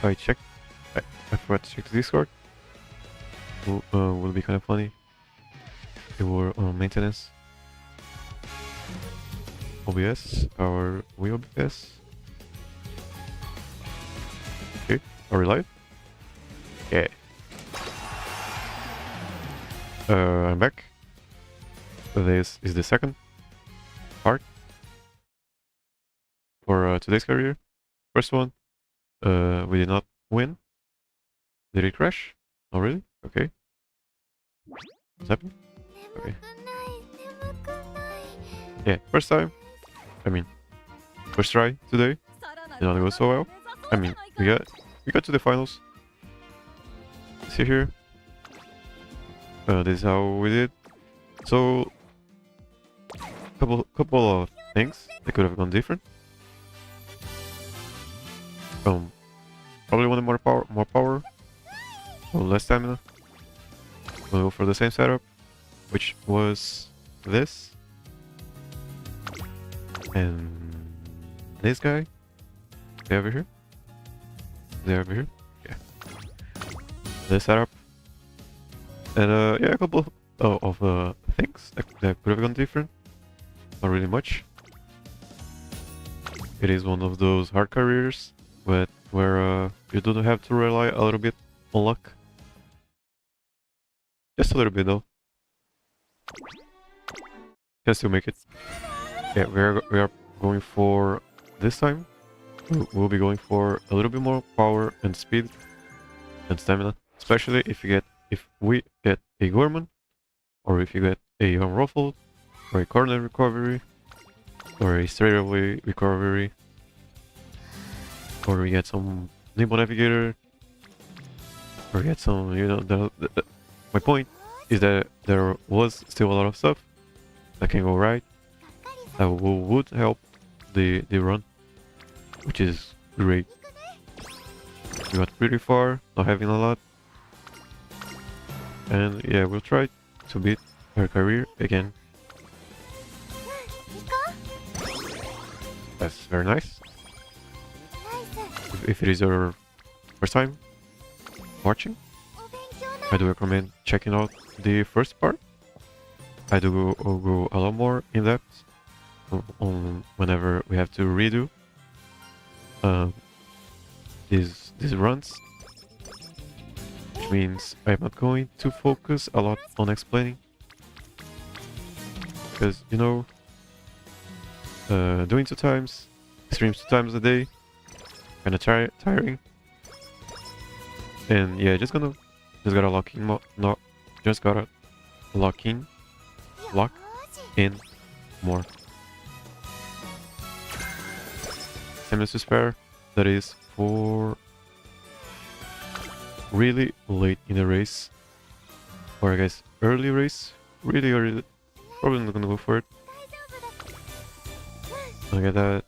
I checked. I forgot to check the Discord. Will be kind of funny. They were on maintenance. OBS, our we OBS. Okay, are we live? Yeah. I'm back. This is the second part for today's career. First one, we did not win. Did it crash? Oh really? Okay. What's happened? Okay. Yeah, first time. I mean, first try today. Did not go so well. I mean, we got to the finals. See here. This is how we did. So, couple of things that could have gone different. Probably wanted more power, or less stamina. We'll go for the same setup, which was this and this guy. They over here. They over here. Yeah. This setup. And yeah, a couple of things that could have gone different. Not really much. It is one of those hard careers, but where you do have to rely a little bit on luck. Just a little bit though. Can still make it. Yeah, we are going for this time. We'll be going for a little bit more power and speed and stamina, especially if we get a Gorman, or if you get a unruffled, or a corner recovery, or a straight away recovery, or we get some nimble navigator, or we get some, you know, my point is that there was still a lot of stuff that can go right that would help the run, which is great. We got pretty far, not having a lot. And yeah, we'll try to beat her career again. That's very nice. If it is your first time watching, I do recommend checking out the first part. I do go a lot more in depth on whenever we have to redo these runs. Means I'm not going to focus a lot on explaining, because you know, doing streams 2 times a day, kind of tiring. And yeah, just gotta lock in lock in more. Stamina to spare. That is for really late in the race, or I guess early race, really early. Probably not gonna go for it. I get that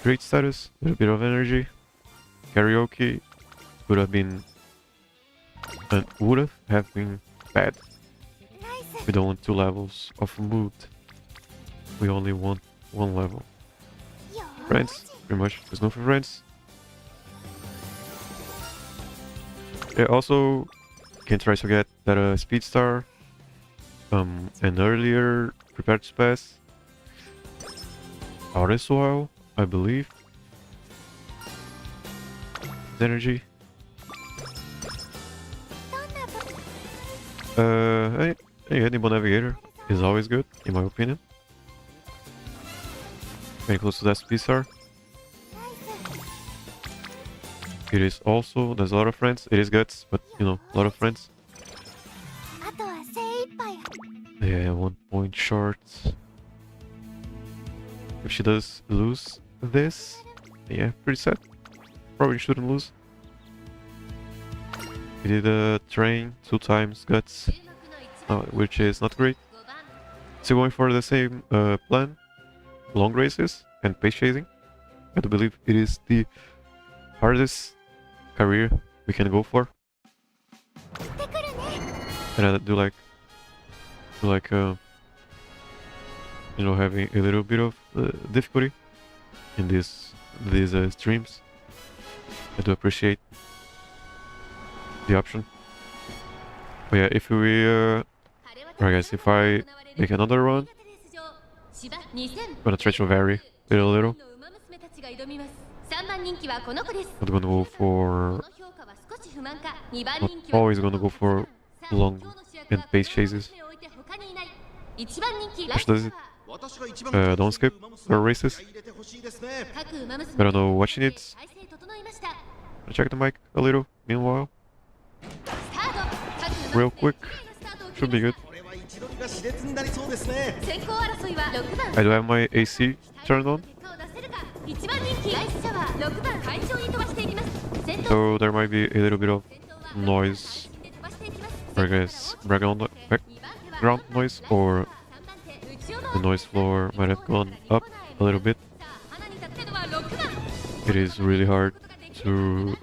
great status, a little bit of energy. Karaoke would have been bad. We don't want 2 levels of mood. We only want 1 level. Friends, pretty much. There's no for friends. Yeah, also can't try to get that speed star an earlier prepared to pass out as well, I believe. Energy. Yeah, nimble navigator is always good in my opinion. Very close to that speed star. It is also, there's a lot of friends. It is guts, but you know, a lot of friends. Yeah, 1 point short. If she does lose this, yeah, pretty sad. Probably shouldn't lose. We did a train 2 times guts, which is not great. Still going for the same plan, long races and pace chasing. I do believe it is the hardest career we can go for, and I do like you know, having a little bit of difficulty in these streams. I do appreciate the option. But yeah, if we I guess if I make another run, I'm gonna try to vary it a little. Not gonna go for, not always gonna go for long and pace chases. Which does it? Don't skip her races. I don't know what she needs. I'll check the mic a little meanwhile. Real quick. Should be good. I do have my AC turned on, so there might be a little bit of noise, or I guess background noise, or the noise floor might have gone up a little bit. It is really hard to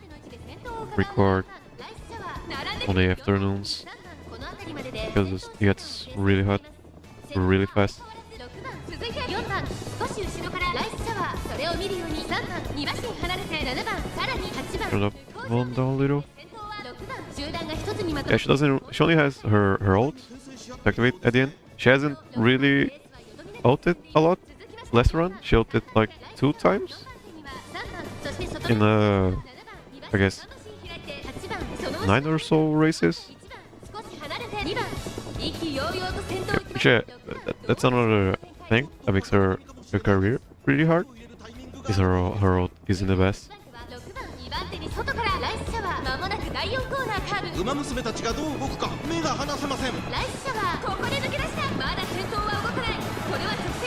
record on the afternoons because it gets really hot really fast. Turn up volume down a little. Yeah, she only has her ult to activate at the end. She hasn't really ulted a lot. Last run, she ulted like 2 times in I guess 9 or so races. Yeah, that's another thing that makes her career pretty hard. Is her ult isn't the best.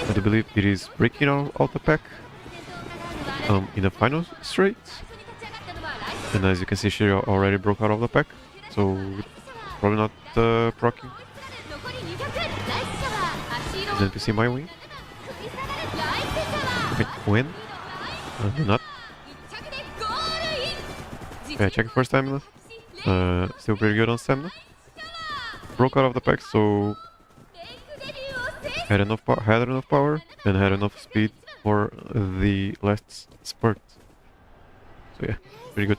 I do believe it is breaking out the pack in the final straight. And as you can see, she already broke out of the pack, so probably not proccing. Then NPC might win. Win? Do not. Yeah, check first stamina. Still pretty good on stamina. Broke out of the pack, so had enough power and had enough speed for the last spurt. So yeah, pretty good.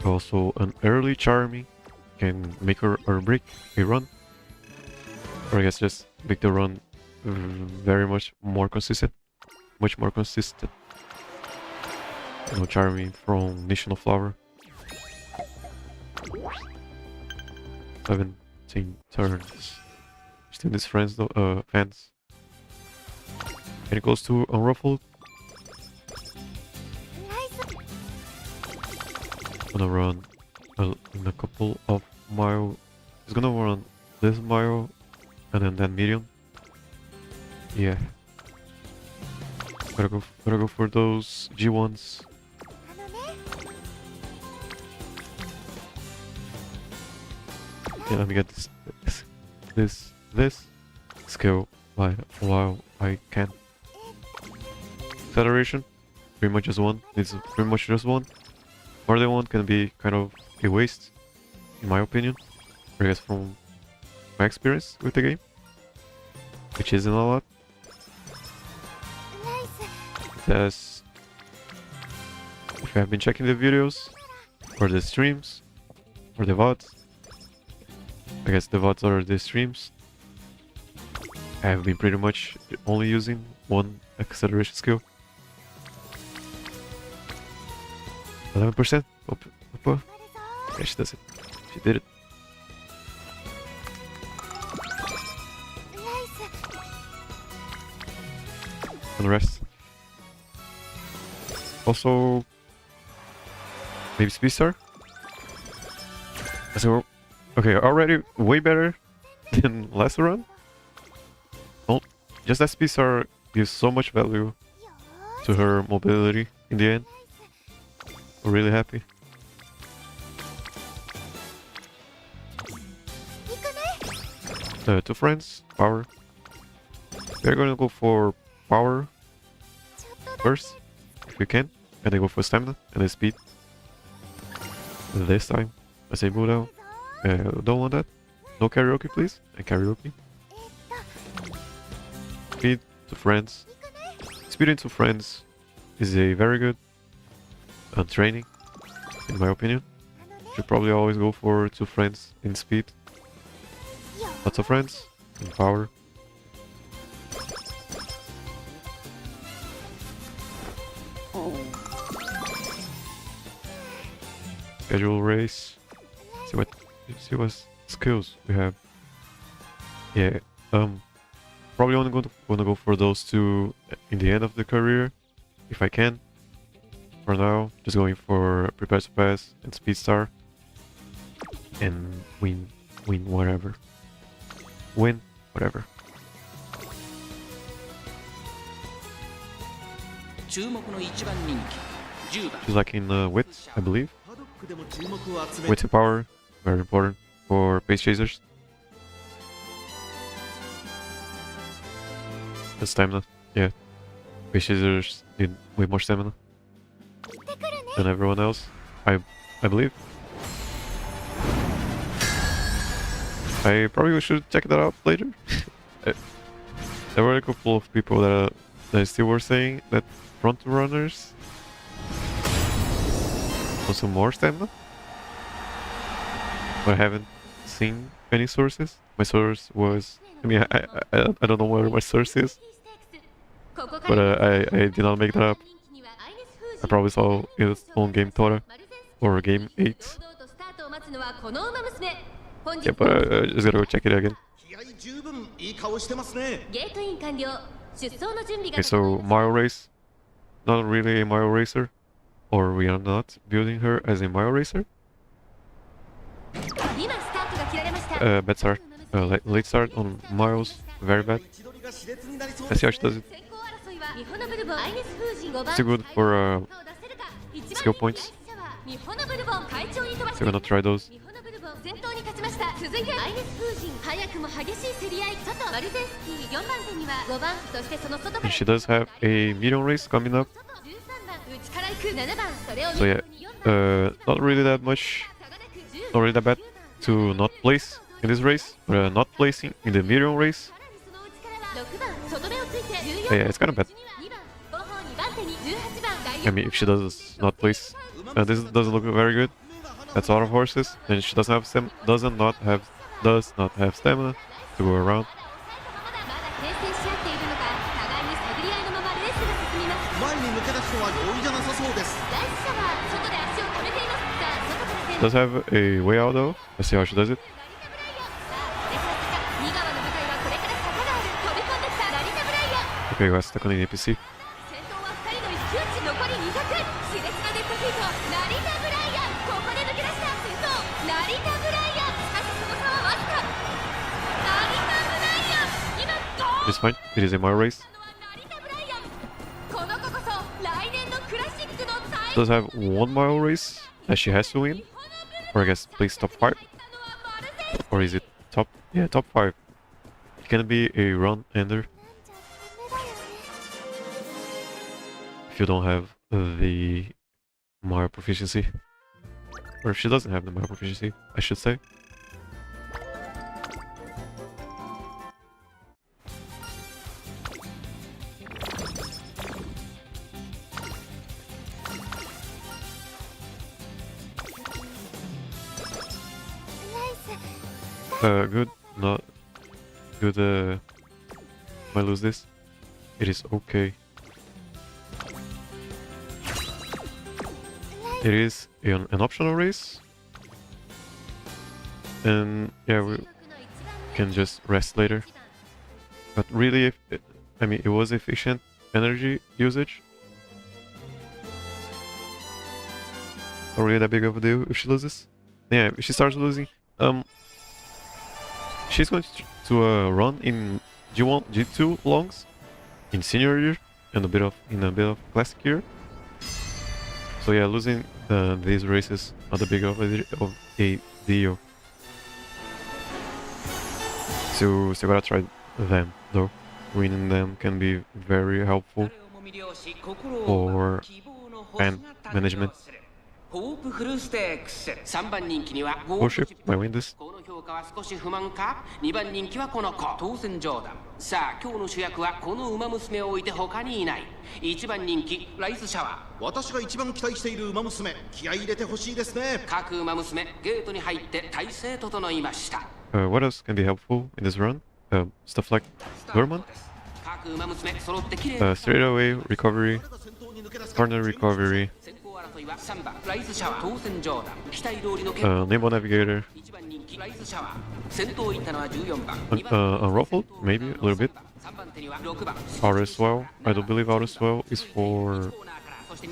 Also, an early Charmy can make or break a run, or I guess just make the run very much more consistent. You know, Charmy from National Flower. 17 turns. Still these friends though, fans. And it goes to Unruffled. Gonna run in a couple of miles. He's gonna run this mile and then that medium. Yeah. Gotta go for those G1s. Yeah, let me get this skill while I can. Acceleration, pretty much just one. It's pretty much just one. More than one can be kind of a waste, in my opinion. I guess from my experience with the game, which isn't a lot. Because if you have been checking the videos, or the streams, or the VODs, I guess the VODs or the streams, I have been pretty much only using one acceleration skill. 11%. Yeah, she does it. She did it. And the rest. Also, maybe Speed Star. So, okay, already way better than last run. Oh, just that Speed Star gives so much value to her mobility in the end. I'm really happy. Two friends, power. We're gonna go for power first, if we can, and then go for stamina and then speed. This time, as I move down. Don't want that. No karaoke, please. And karaoke. Speed to friends. speed into friends is a very good training, in my opinion. Should probably always go for 2 friends in speed. Lots of friends in power. Schedule race. See what skills we have. Yeah, probably only gonna go for those 2 in the end of the career, if I can. For now, just going for Prepare to Pass and Speed Star, and win whatever. Win whatever. She's like in wit, I believe. Wit and power, very important for pace chasers. And stamina, yeah. Pace chasers need way more stamina than everyone else, I believe. I probably should check that out later. There were a couple of people that still were saying that front runners also more stamina, but I haven't seen any sources. My source was, I mean, I don't know where my source is, but I did not make that up. I probably saw it on Game Tora or Game 8. Yeah, but I just gotta go check it again. Okay, so Mile Race, not really a Mile Racer, or we are not building her as a Mile Racer. Bad start, late start on Miles, very bad. Let's see how she does it. Still good for skill points. So we're gonna try those. And she does have a medium race coming up. So yeah, not really that much, not really that bad to not place in this race, but not placing in the medium race. Yeah, it's kind of bad. I mean, if she does not place, this doesn't look very good. That's a lot of horses, and she does not have stamina to go around. She does have a way out though. Let's see how she does it. Okay, we got stuck on the APC. It's fine, it is a mile race. She does have 1 mile race that she has to win. Or I guess place top 5. Or is it top? Yeah, top 5. It can be a run ender if you don't have the mile proficiency. Or if she doesn't have the mile proficiency, I should say. Good, not good. Might lose this. It is okay. It is an optional race, and yeah, we can just rest later. But really, I mean, it was efficient energy usage. Not really that big of a deal if she loses. Yeah, if she starts losing, she's going to run in G1, G2 longs in senior year and a bit of classic year. So yeah, losing these races not that big of a deal. So gotta try them though. Winning them can be very helpful for fan management. ホープフルステークス3番人気にはゴールド Worship チップ might win this. この評価は少し不満か。2番人気はこの子当選ジョーダン。さあ今日の主役はこの馬娘を置いて他にいない。1番人気ライスシャワー。私が一番期待している馬娘、気合い入れてほしいですね。各馬娘ゲートに入って体勢整いました。 What else can be helpful in this run? Stuff like Gorman, 各馬娘揃って綺麗 straight away recovery, corner recovery, 先行争いは3番ライスシャワー当選ジョーダン。期待通りの結 Nimble Navigator, 1番人気ライスシャワー。先頭行ったのは14番。 Unruffled, maybe a little bit. 3番手には6番 Outer Swell, I don't believe Outer Swell is for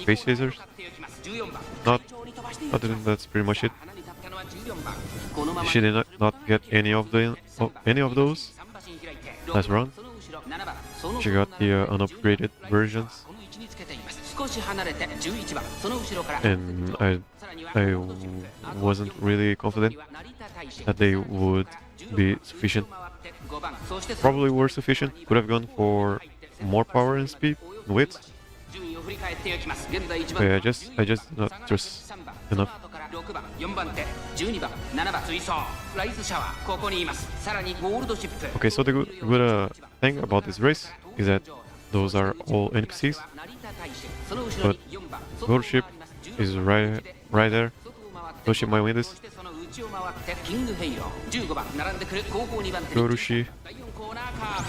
Face Chasers. Not, other than that's pretty much it. She did not get any of those last run. She got the unupgraded versions, and I wasn't really confident that they would be sufficient. Probably were sufficient. Could have gone for more power and speed, and width. But yeah, I just did not trust enough. 6番、4番手、12番、7番追走、ライスシャワー、ここにいます。さらにゴールドシップ。 Okay, so the good thing about this race is that those are all NPCs, but Gold Ship is right there. Gold Ship might win this. Gorushi,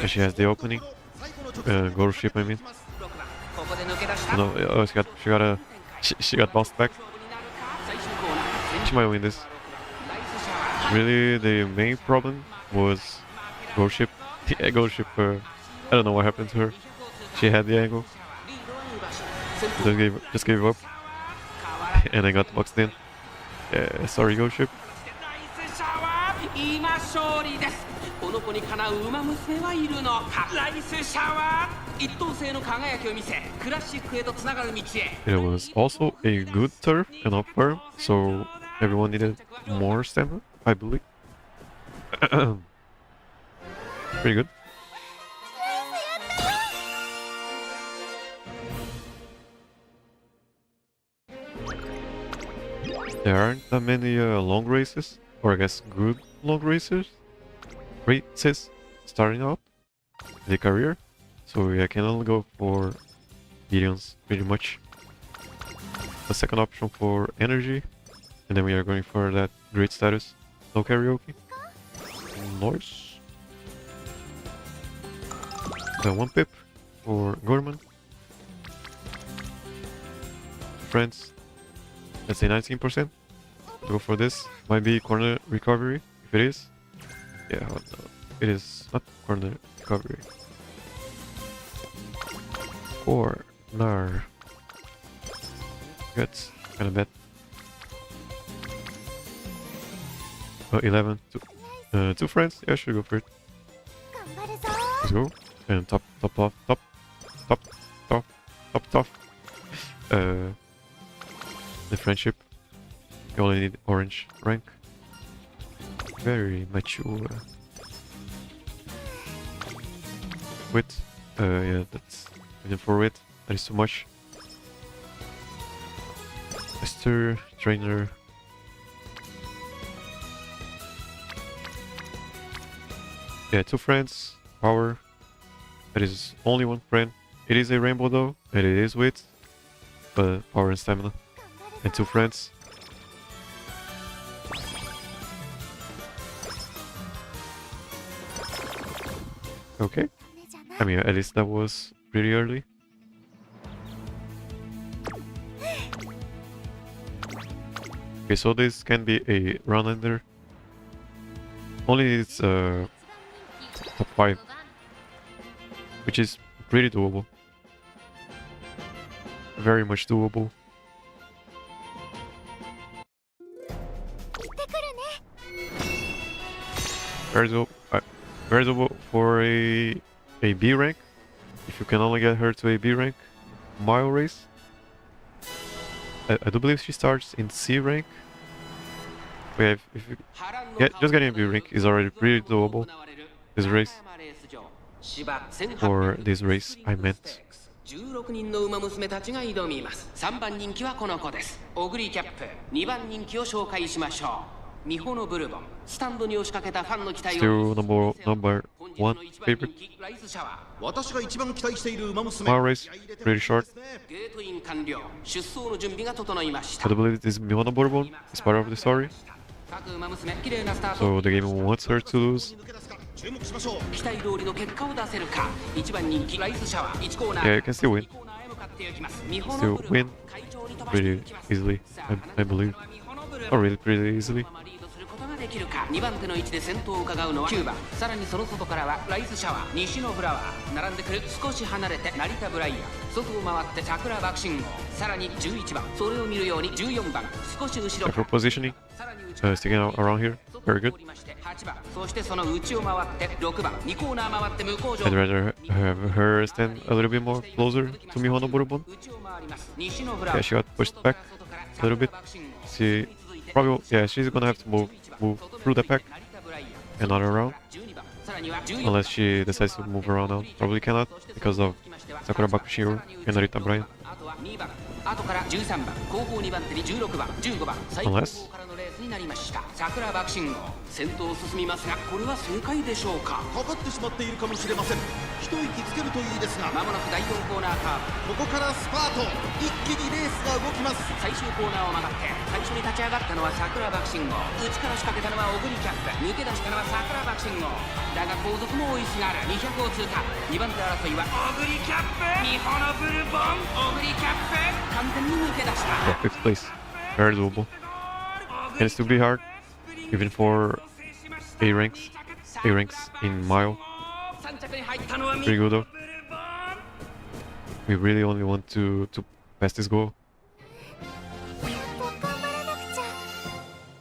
she has the opening. Gold Ship, I mean. No, oh, she got bounced back. She might win this. Really, the main problem was Gold Ship. The Gold Ship, I don't know what happened to her. She had the angle. Just gave up. And I got boxed in. Sorry, Gold Ship. 今勝利です。この子にかなう馬娘はいるのか。ライスシャワー一等星の輝きを見せ、クラシックへとつながる道へ。 It was also a good turf and up farm, so everyone needed more stamina, I believe. Pretty good. There aren't that many long races, or I guess good long races starting out in the career, so I can only go for mediums pretty much. The second option for energy, and then we are going for that great status. No karaoke. Noise. One pip for Gorman. Friends. Let's say 19%. Go for this. Might be corner recovery. If it is. Yeah, no, it is not corner recovery. Corner. Good. Kinda bad. 11. Two friends. Yeah, should go for it. Let's go. And top. The friendship. You only need orange rank. Very mature. Wit. Yeah, that's waiting for wit. That is too much. Master, trainer. Yeah, two friends. Power. That is only one friend. It is a rainbow though, and it is wit. But power and stamina. And two friends. Okay. I mean, at least that was pretty early. Okay, so this can be a run ender. Only it's top 5, which is pretty doable. Very much doable. Very doable for a B rank. If you can only get her to a B rank mile race. I do believe she starts in C rank. But yeah, if you just getting a B rank is already pretty doable. This race. For this race, I meant. 16人の馬娘たちが挑みます。3番人気はこの子です。オグリキャップ。2番人気を紹介しましょう。ミホのブルボン。スタンドに押しかけたファンの期待を Still number one favorite. ライスシャワ私が一番期待している馬娘 Power race, pretty short. ー。ゲートイン完了。出走の準備が整いました。 But I believe this Mihono Bourbon is part of the story. 各馬娘、綺麗なスタート。 So the game wants her to lose. 抜け出すか注目しましょう。期待通りの結果を出せるか。1番人気ライスシャワー。1コーナー。 Yeah, you can still win. 2コーナーへ向かっていきます。ミホの Still ブルボン win 会場に飛ばして pretty いきます。 easily, さあ I believe. ミホのブルボン Oh, really, pretty easily. このままリードすることができるか。2番手の位置で先頭を伺うのは9番。さらにその外からはライスシャワー、西のフラワー。並んでくる。少し離れて成田ブライアン。外を回って桜爆信号。さらに11番。それを見るように14番。少し後ろ For positioning, さらに内側 sticking out around here, very good. 8番。そしてその内を回って6番。2コーナー回って向こう上 I'd rather have her stand a little bit more closer to Mihono Bourbon. 内を回ります。西のフラワ Yeah, ー。 she got pushed back a little bit. She probably, yeah, she's gonna have to move through the pack and not around. 12番。さらには14 Unless she decides to move around now. Probably cannot because of Sakura Bakushiro and Narita Bryan. あとは2番。後から13番。後方2番手に16番、15番。最後方からのレースになりました。桜爆信号。先頭を進みますが、これは正解でしょうか。かかってしまっているかもしれません。一息つけるといいですが、まもなく第4コーナーカーブ。ここからスパート。一気にレースが動きます。最終コーナーを曲がって最初に立ち上がったのは桜爆信号。内から仕掛けたのはオグリキャップ。抜け出したのは桜爆信号。だが後続も追いすがる。200を通過。2番手争いはオグリキャップ。ミホのブルボン。オグリキャップ。完全に抜け出した。 Yeah, 5th place. Very doable. Can still be hard, even for A ranks. A ranks in mile. 3着に入ったのは Pretty good though. We really only want to pass this goal.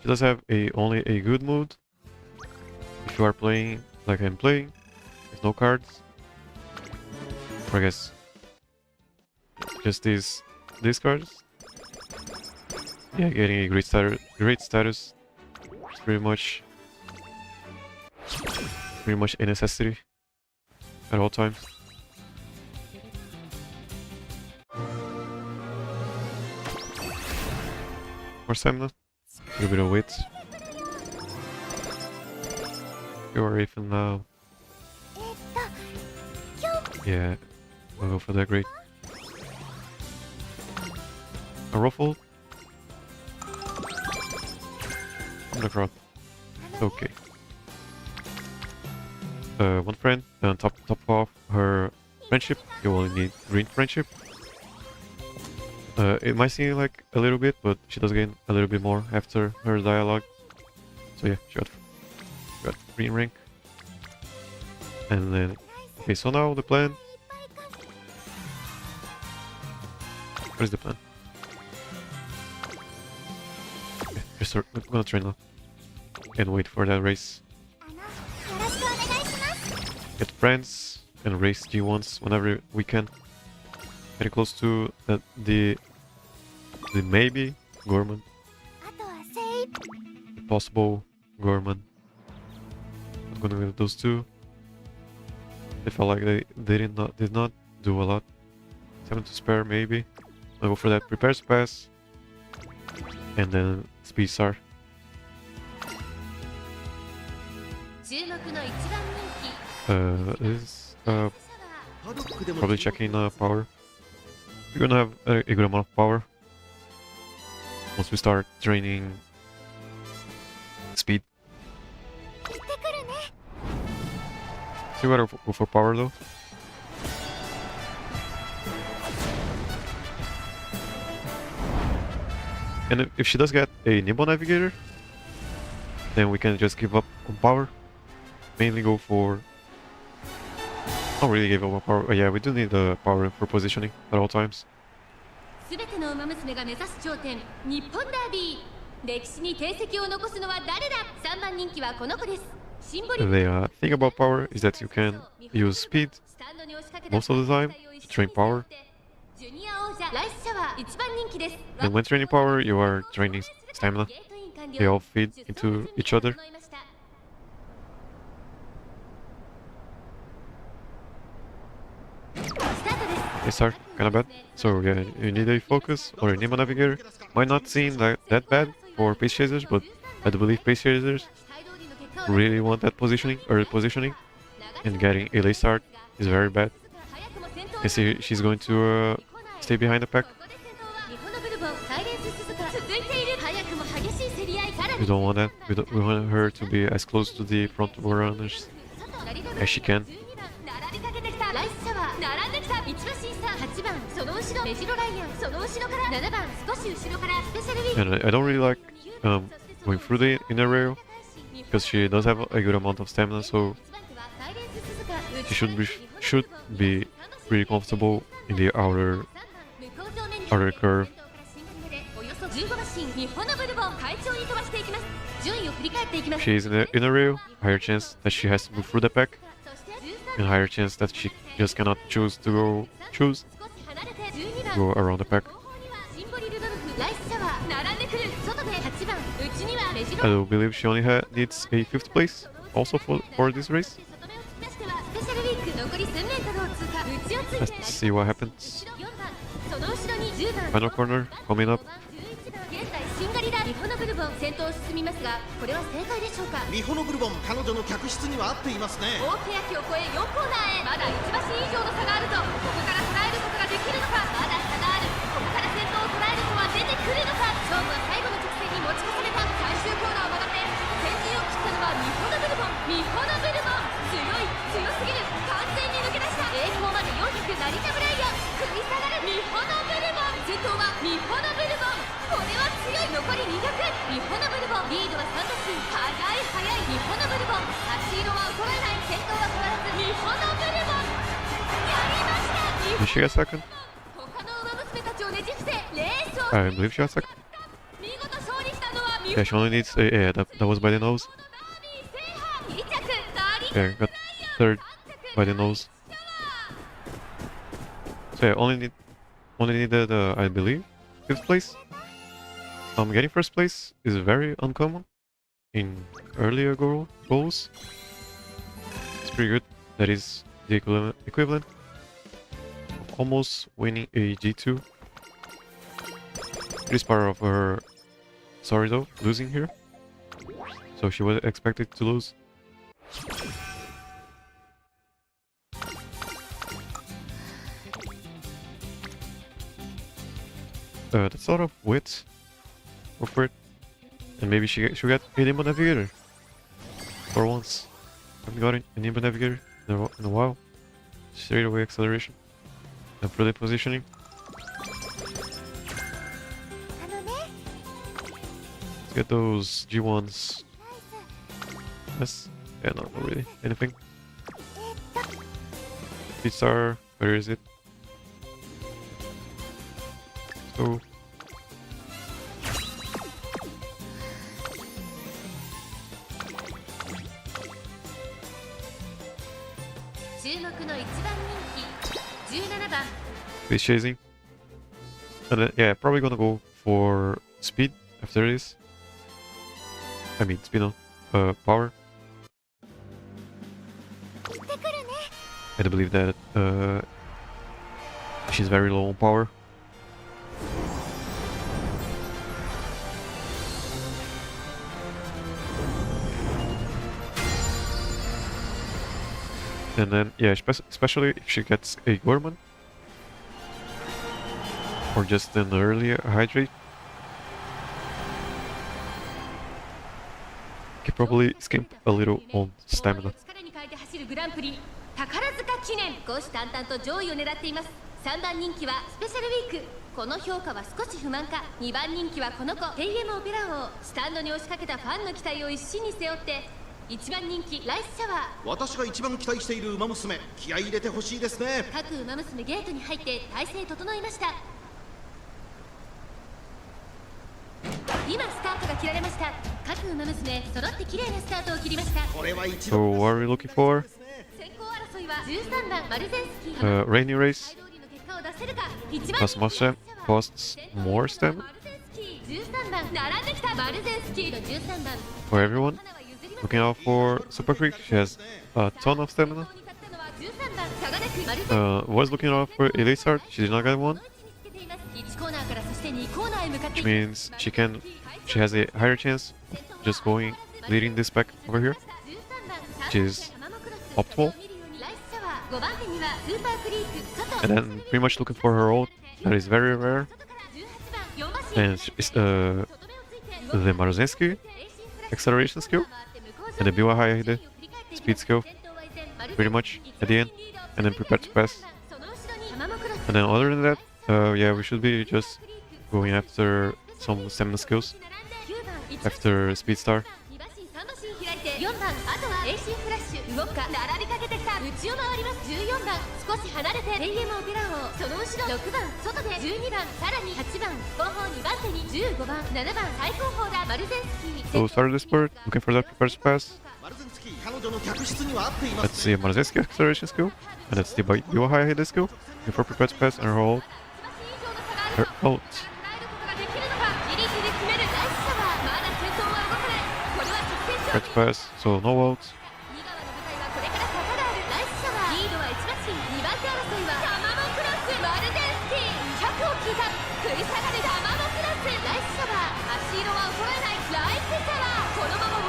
She does have only a good mood. If you are playing like I'm playing, with no cards, or I guess just these cards. Yeah, getting a great status is pretty much a necessity at all times. More stamina, a little bit of weight. URA even now. Yeah, we'll go for that grade. A ruffle. From the crowd. Okay. One friend, and top off her friendship. You only need green friendship. It might seem like a little bit, but she does gain a little bit more after her dialogue. So yeah, she got green rank. And then, okay, so now the plan. What is the plan? Yeah, we're gonna train now and wait for that race. Get friends and race G1s whenever we can. Very close to the maybe Gorman. Possible Gorman. I'm gonna go with those two. They felt like they did not do a lot. 7 to spare maybe. I'll go for that prepares pass. And then speed star. This probably checking power. We're gonna have a good amount of power once we start training speed. So we gotta go for power though. And if she does get a Nimble Navigator, then we can just give up on power. Mainly go for... Not really give up on power. Yeah, we do need the power for positioning at all times. すべての馬娘が目指す頂点、日本ダービー。歴史に形跡を残すのは誰だ。3番人気はこの子です。シンボリック The thing about power is that you can use speed most of the time to train power. ジュニア王者ライスシャワー1番人気です。 And when training power, you are training stamina. They all feed into each other. スタートです。they start kind of bad. So yeah, you need a focus or a Nemo Navigator. Might not seem that bad for Pace Chasers, but I do believe Pace Chasers really want that positioning, early positioning, and getting a late start is very bad. You can see she's going to stay behind the pack. We don't want that. We want her to be as close to the front runners as she can. And I don't really like going through the inner rail because she does have a good amount of stamina, so she should be pretty comfortable in the outer curve. If she's in the inner rail, higher chance that she has to move through the pack, and higher chance that she just cannot choose to go around the pack. I do believe she only needs a 5th place also for this race. Let's see what happens. Final corner coming up. ミホノブルボン先頭を進みますが、これは正解でしょうか。ミホノブルボン、彼女の客室には合っていますね。大欅を越え4コーナーへ、まだ1馬身以上の差があると、ここから捉えることができるのか。まだ差がある、ここから先頭を捉えるとは出てくるのか。勝負は最後の直線に持ち越された。最終コーナーを曲がって先陣を切ったのはミホノブルボン。ミホノブルボン、強すぎる、完全に抜け出した。栄光まで400、成田ブライアン食い下がるミホノブルボン。先頭はミホノブルボン、これは強い。残り200、ミホノブルボンリードは3馬身。速いミホノブルボン、足色は衰えない。先頭は変わらずミホノブルボン、やりました。 Did she get second? 他の馬娘たちをねじ伏せレースを I believe she got second. 見事勝利したのはミホ Yeah, she only needs yeah, that was by the nose. 2着成田 Yeah, got third by the nose. So yeah, only needed I believe 5th place. Getting 1st place is very uncommon in earlier goals. It's pretty good. That is the equivalent of almost winning a G2. It is part of her sorry though, losing here. So she was expected to lose. That's sort of wit. Go for it. And maybe she got a Nimble Navigator. For once. Haven't got a Nimble Navigator in a while. Straight away acceleration. And further positioning. Let's get those G1s. Yes. Yeah, no, not really. Anything. Pizza, where is it? So. Face chasing. And then, yeah, probably gonna go for speed after this. I mean, speed on power. I do believe that she's very low on power. And then, yeah, especially if she gets a Gorman. Or just an early hydrate. Can probably skimp a little on stamina. 宝塚記念、虎視眈々と上位を狙っています。3番人気はスペシャルウィーク。この評価は少し不満か。2番人気はこの子、テイエムオペラ王。スタンドに押しかけたファンの期待を一身に背負って、1番人気ライスシャワー。私が一番期待している馬娘、気合い入れてほしいですね。各馬娘ゲートに入って体勢整いました。今スタートが切られました。各馬娘揃って綺麗なスタートを切りました。 So what are we looking for? 13番マルゼンスキー。Rainy race. Costs more stamina 13番並んできたマルゼンスキーの13番。 for everyone. Looking out for Super Creek, she has a ton of stamina. 13番 Was looking out for a late start. She did not get one, 1コーナーからそして2コーナーへ向かって which means she has a higher chance of just leading this pack over here, which is optimal. And then pretty much looking for her ult. That is very rare. And it's the Maruzensky acceleration skill and the Biwa speed skill pretty much at the end, and then prepare to pass. And then other than that, yeah, we should be just going after some stamina skills after speed star. 4番あとは AC フラッシュ動くか並びかけてきた内を回ります14番少し離れて AM オペラ王その後ろ6番外で12番さらに8番後方2番手に15番7番最高峰だマルゼンスキー So start this part, looking for that prepare to pass. That's the Maruzensky acceleration skill, and that's the Biwa hit skill. Looking for prepare to pass and her ult. Her ult. Prepare to pass, so no ult.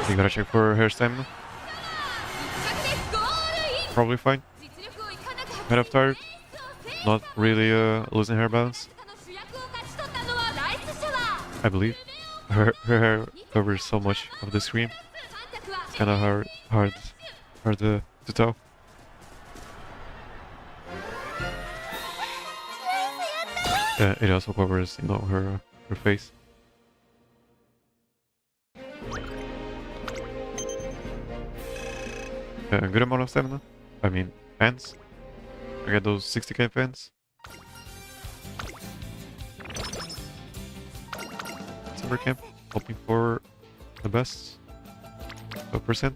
You gotta check for her stamina. Probably fine. Kind of tired. Not really losing her balance. I believe. Her hair covers so much of the screen. It's kind of hard to tell. It also covers, you know, her face. A good amount of stamina. I mean, fans. I got those 60k fans. Summer camp, hoping for the best. 12%.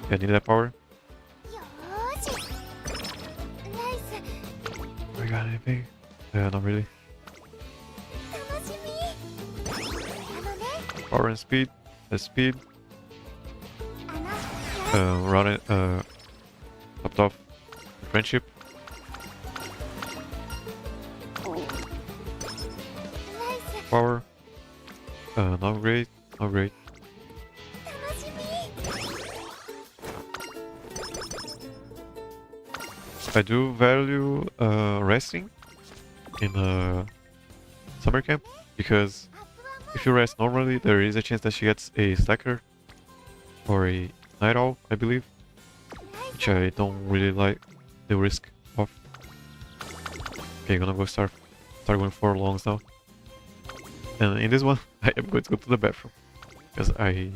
Yeah, I need that power. I got anything? Yeah, not really. Power and speed. That's speed. Run it. Topped off. Friendship. Power. Not great. Not great. I do value resting in summer camp, because if you rest normally, there is a chance that she gets a slacker or a night owl, I believe, which I don't really like the risk of. Okay, gonna go start going for longs now. And in this one, I am going to go to the bathroom because I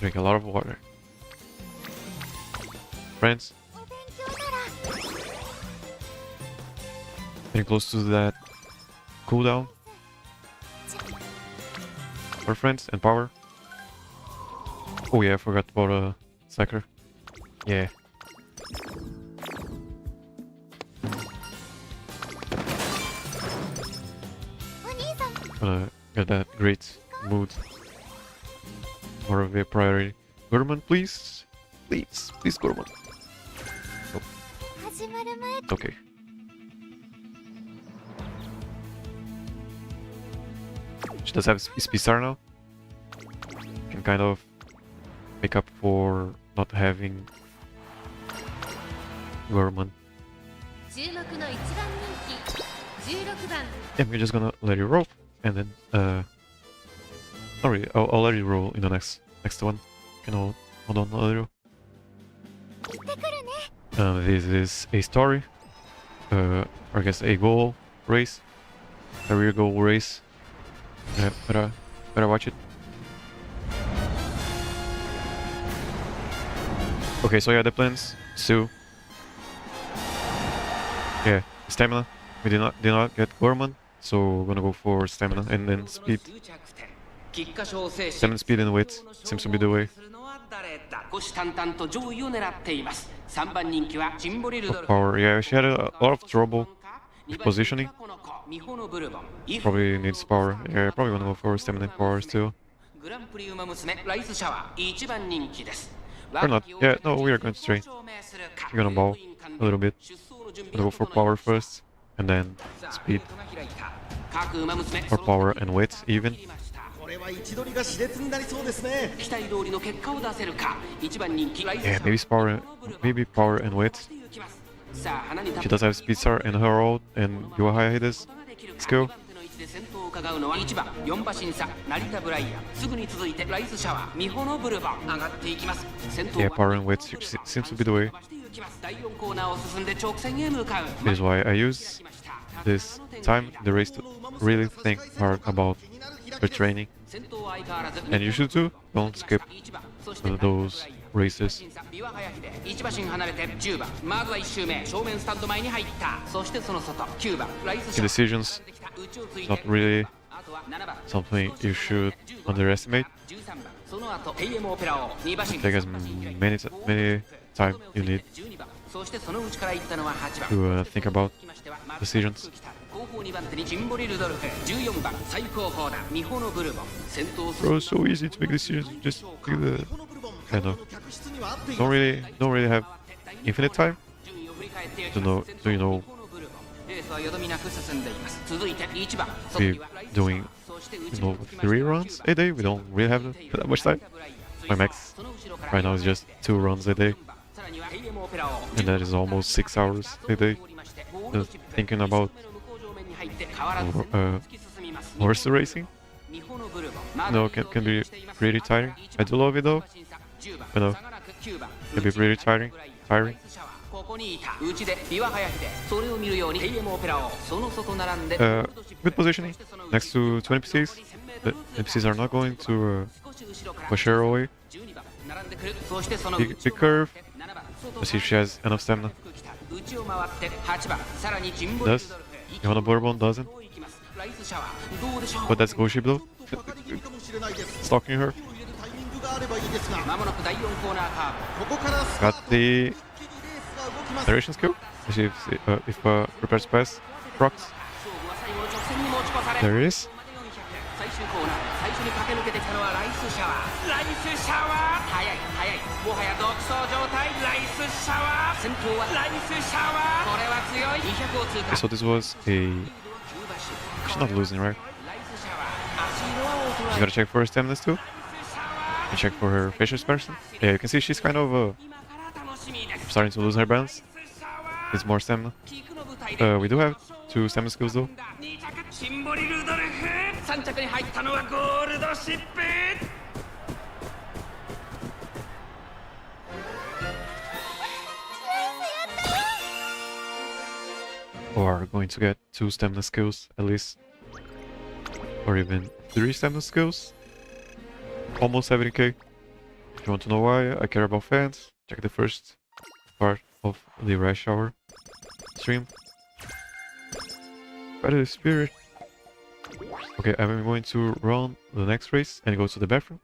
drink a lot of water. Friends, getting close to that cooldown for friends and power. Oh yeah, I forgot about Sacker. Yeah. Gonna get that great mood. More of a priority. Gorman, please. Please, please, Gorman. Oh. Okay. She does have speed star now. Can kind of make up for not having Gorman. Yeah, we're just gonna let you roll, and then not really. I'll let you roll in the next one. Can hold on a little. This is a story. Or I guess a goal race, a real goal race. Yeah, better watch it. Okay, so yeah, the plans. So yeah, stamina. We did not get Gorman, so we're gonna go for stamina and then speed. Stamina, speed, and weight seems to be the way. Power, yeah, she had a lot of trouble with positioning. Probably needs power. Yeah, probably gonna go for stamina and power still. Or not. Yeah, no, we are going to train. We're gonna ball a little bit. Gonna go for power first, and then speed. Or power and weight even. これは位置取りが熾烈になりそうですね。 Yeah, maybe power and weight. She does have speed star in her ult, and URA his skill. 先頭を伺うのは1番4馬審査成田ブライアンすぐに続いてライスシャワー美穂のブルボン上がっていきます。先頭 Yeah, は power and weight seems to be the way. 第4コーナーを進んで直線へ向かう。 That is why I use this time in the race to really think hard about the training. 先頭は相変わらず And you should too. Don't skip 1番そして those races. 審査三輪隼秀1馬身離れて10番まずは1周目正面スタンド前に入った。そしてその外9番ライスシャワー Decisions, not really something you should underestimate. 13番その後 AM オペラを2馬身 Take as many time you need 12番そしてその内から行ったのは8番 to think about decisions. 後方2番手にジンボリ・ルドルフ14番最高峰だミホノ・ブルボン先頭 Bro, it's so easy to make decisions. Just do the kind of don't really have infinite time. Do you know レースはよどみなく進んでいます。続いて1番 we doing 3 runs a day? We don't really have that much time. My max right now is just 2 runs a day, and that is almost 6 hours a day. Just thinking about horse racing. No, can be pretty tiring. I do love it though. But no, can be pretty tiring. ここにいた内で三輪隼秀それを見るように AM オペラをその外並んで Good positioning next to 20 NPCs. The NPCs are not going to push her away. 並んでくるそしてその Big curve. Let's see if she has enough stamina. 内を回って8番さらにジンボリ・ル Does ドルフ Johanna Bourbon doesn't? ライスシャワーどうでしょう But that's Goshi though. Stalking her. タイミングがあればいいですが、まもなく第4コーナーカーブここからスター Got ト the レースが動きます narration skill. Let's see if prepares pass procs. 勝負は最後の直線に持ち越され There it is. 最終コーナー最初に駆け抜けてきたのはライスシャワーライスシャワー速い速いもはや独走状態ライスシャワー先頭はライスシャワーこれは強い200を通過 So this was a. She's not losing, right? ライスシャワー足色は衰 You え gotta check for her stamina too. And check for her facial expression. Yeah, you can see she's kind of 今から楽しみです starting to lose her balance. It's more stamina. 菊の舞台で We do have 2 stamina skills though. 2着シンボリ・ルドルフ3着に入ったのはゴールドシップ Or going to get 2 stamina skills at least. Or even 3 stamina skills. Almost 70k. If you want to know why I care about fans, check the first part of the Rush Hour stream. Competitive spirit. Okay, I'm going to run the next race and go to the bathroom.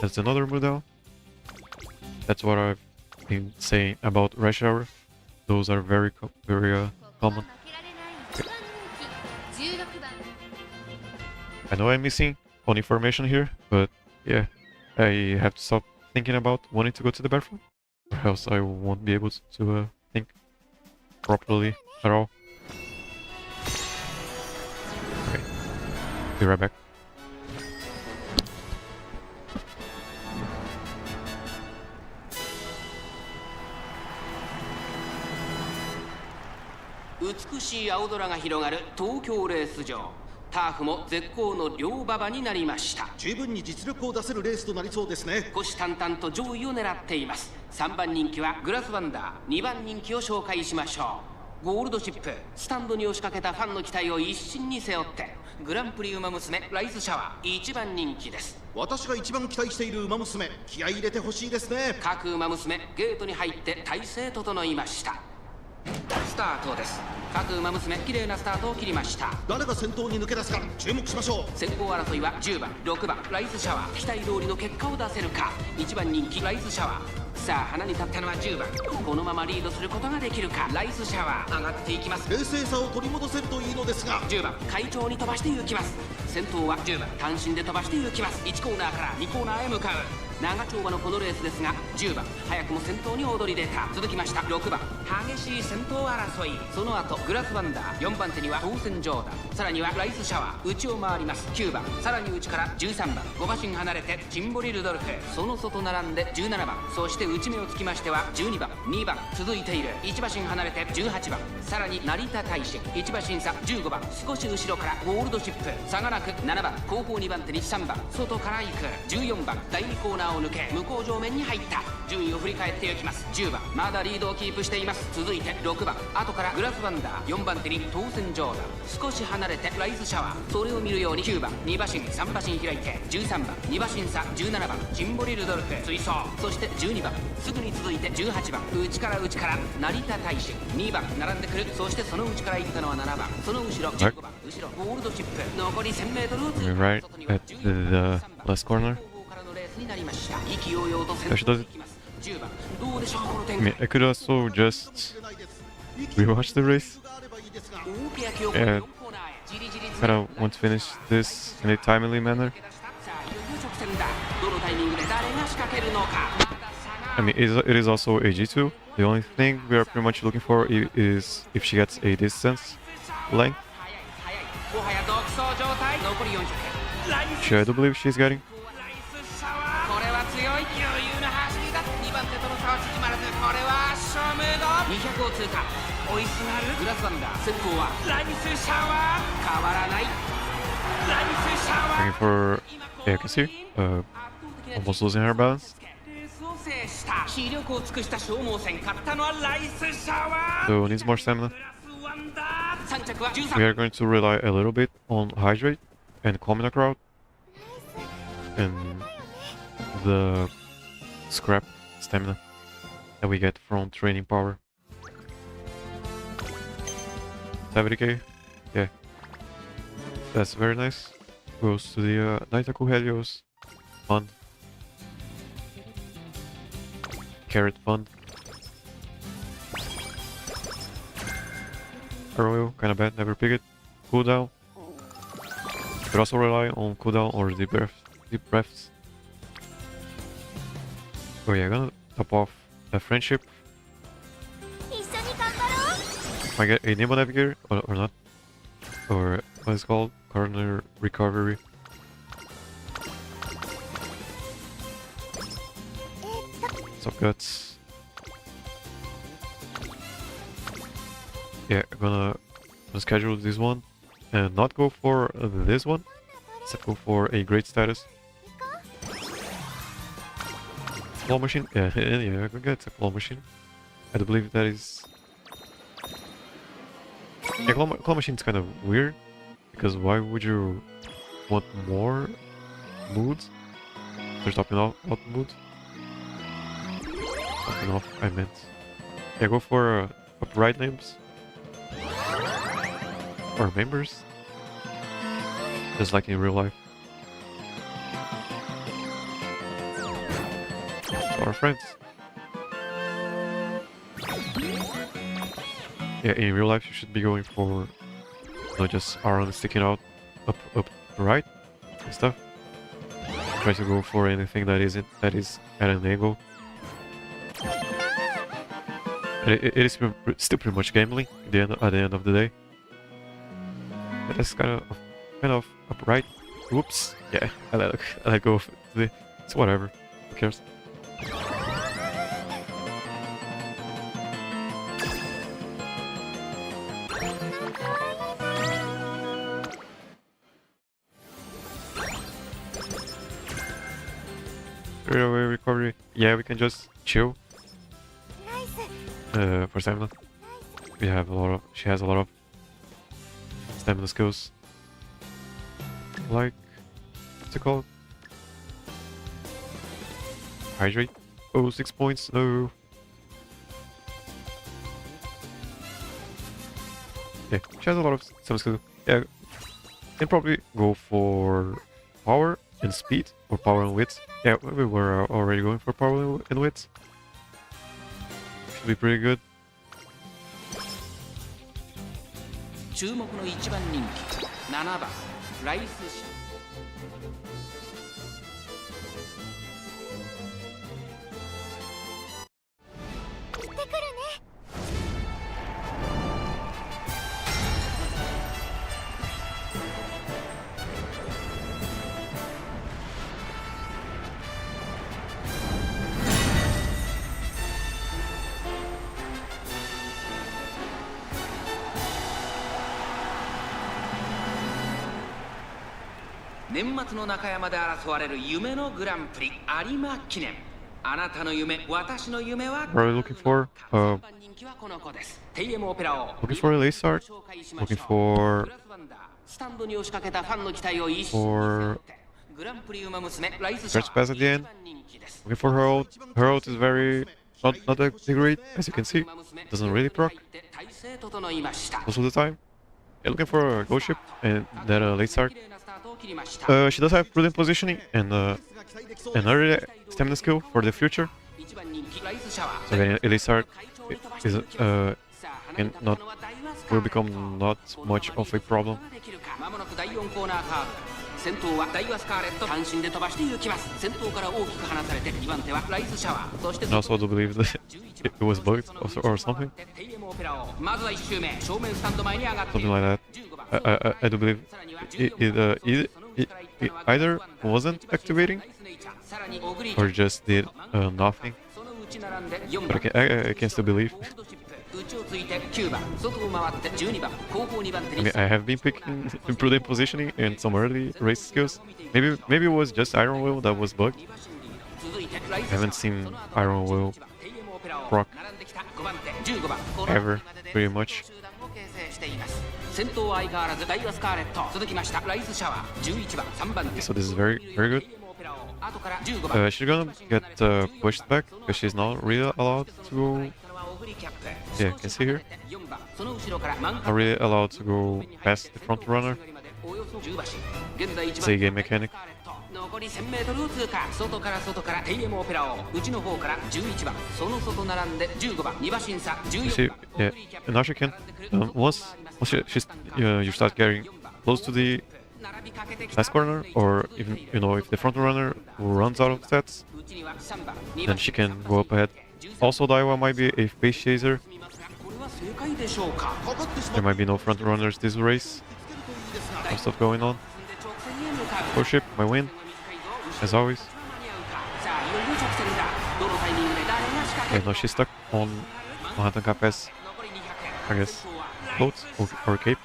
That's another move down. That's what I've been saying about Rush Hour. Those are very common. I know I'm missing on information here, but yeah, I have to stop thinking about wanting to go to the bathroom, or else I won't be able to think properly at all. Okay, be right back. 美しい青空が広がる東京レース場ターフも絶好の両馬場になりました。十分に実力を出せるレースとなりそうですね。虎視眈々と上位を狙っています。3番人気はグラスワンダー、2番人気を紹介しましょう。ゴールドシップ、スタンドに押しかけたファンの期待を一身に背負ってグランプリウマ娘ライスシャワー1番人気です。私が一番期待しているウマ娘、気合い入れてほしいですね。各ウマ娘ゲートに入って体勢整いました。スタートです。各馬娘綺麗なスタートを切りました。誰が先頭に抜け出すか注目しましょう。先行争いは10番6番ライスシャワー期待通りの結果を出せるか。1番人気ライスシャワーさあ花に立ったのは10番。このままリードすることができるか。ライスシャワー上がっていきます。冷静さを取り戻せるといいのですが、10番会長に飛ばして行きます。先頭は10番単身で飛ばして行きます。1コーナーから2コーナーへ向かう長丁場のこのレースですが、10番早くも先頭に躍り出た。続きました6番激しい先頭争い。その後グラスワンダー、4番手には当選ジョーダン、さらにはライスシャワー、内を回ります9番、さらに内から13番、5馬身離れてチンボリルドルフ、その外並んで17番、そして内目をつきましては12番2番続いている。1馬身離れて18番、さらに成田大臣1馬身差15番、少し後ろからゴールドシップ、差がなく7番、後方2番手に3番、外から行く14番、第2コーナーを抜け向こう上面に入った。順位を振り返っていきます。10番まだリードをキープしています。続いて6番、後からグラスワンダー、4番手に当選ジョーダン、少し離れてライスシャワー、それを見るように9番2馬身3馬身開いて13番2馬身差17番チンボリルドルフ追走、そして12番すぐに続いて18番内から成田大臣2番並んでくる。そしてその内から行ったのは7番、その後ろ15番後ろゴールドチップ、残り 1000m を通過。 Right 外には at the last corner. からのレースになりました。意気揚々と先 Actually, 頭 does に it? 行きます。10番どうでしょうこの I 展 mean, 開。 I could also just rewatch the race. 大きな記憶を Yeah. 4コーナーへじりじり Kind of want to finish this in a timely manner. さあいよいよ直線だ。どのタイミングで誰が仕掛けるのか。まだ差 I が mean, it is also a G2. The only thing we are pretty much looking for is if she gets a distance length, 速い速い、もはや独走状態。残り400。ライス which I do believe she's getting. ライスシャワー、これは強い余裕な走りだ。2番手との差は縮まらず、これは圧勝ムード。200を通過、追いすがるグラスワンダー、先頭はライスシャワー、変わらないライスシャワ Looking ー。 for, yeah, you can see, almost losing her balance. レースを制した視力を尽くした消耗戦、勝ったのはライスシャワー。 So needs more stamina. グラスワンダー、3着は We 13 are going to rely a little bit on hydrate and calming the crowd and the scrap stamina that we get from training power. 70k, yeah, that's very nice. Goes to the Naitaku Helios fund, carrot fund. Arroyo, kinda bad, never pick it. Cooldown. Could also rely on cooldown or deep breaths. Oh yeah, gonna top off a friendship. 一緒に頑張ろう。 Might get a Nemo Navigator or not. Or what is it called? Corner recovery. What's up, guts? Yeah, I'm gonna schedule this one and not go for this one. Instead go for a great status. Claw machine? Yeah, yeah, I could get a claw machine. I do believe that is... Yeah, claw machine's kind of weird. Because why would you want more moods? They're topping off what mood? Topping off, I meant. Yeah, go for upright names. Or members. Just like in real life. So our friends. Yeah, in real life you should be going for not just arm sticking out up right and stuff. Try to go for anything that is at an angle. It is still pretty much gambling at the end of the day. But that's kind of upright. Whoops. Yeah, I let go of it. It's whatever. Who cares? Railway recovery. Yeah, we can just chill. For stamina. We have a lot of. She has a lot of stamina skills. Like, what's it called? Hydrate. Oh, 6 points. No. Yeah, she has a lot of stamina skills. Yeah, and probably go for power and speed or power and wits. Yeah, we were already going for power and wits. be pretty good. 注目の1番人気7番ライスシャ年末の中山で争われる夢のグランプリ有馬記念。あなたの夢、私の夢は What are we looking for? 3番人気はこの子です。テイエムオペラを Looking for a lace art. Looking for スタンドに押しかけたファンの期待を一緒 for グランプリ馬娘ライスシャ first pass at the end. Looking for her ult. Her ult is very not that great, as you can see. Doesn't really proc most of the time. Yeah, looking for a ghost ship and then a late start. She does have prudent positioning and an early stamina skill for the future. So getting a late start is and not will become not much of a problem. 先頭はダイワスカーレット単身で飛ばして行きます。先頭から大きく離されて2番手はライズシャワー。そして And also I do believe that it was bugged or something. まずは1周目正面スタンド前に上がって Something like that. I do believe it either wasn't activating or just did nothing. But I can still believe. I mean, I have been picking prudent positioning and some early race skills. Maybe it was just Iron Will that was bugged. I haven't seen Iron Will proc ever, pretty much. So this is very good. She's gonna get pushed back because she's not really allowed to go. Yeah, you can see here. Not really allowed to go past the front runner. It's a game mechanic. 残り 1000m を通過。外から外からテイエムオペラを内の方から11番その外並んで15番2馬審査 See, yeah, and now she can. Once you start getting close to the last corner, or even if the front runner runs out of stats, then she can go up ahead. Also, Daiwa might be a face chaser. There might be no front runners this race. Some stuff going on. Ship, my win, as always. Okay, no, she's stuck on Manhattan Capes, I guess. Floats or cape.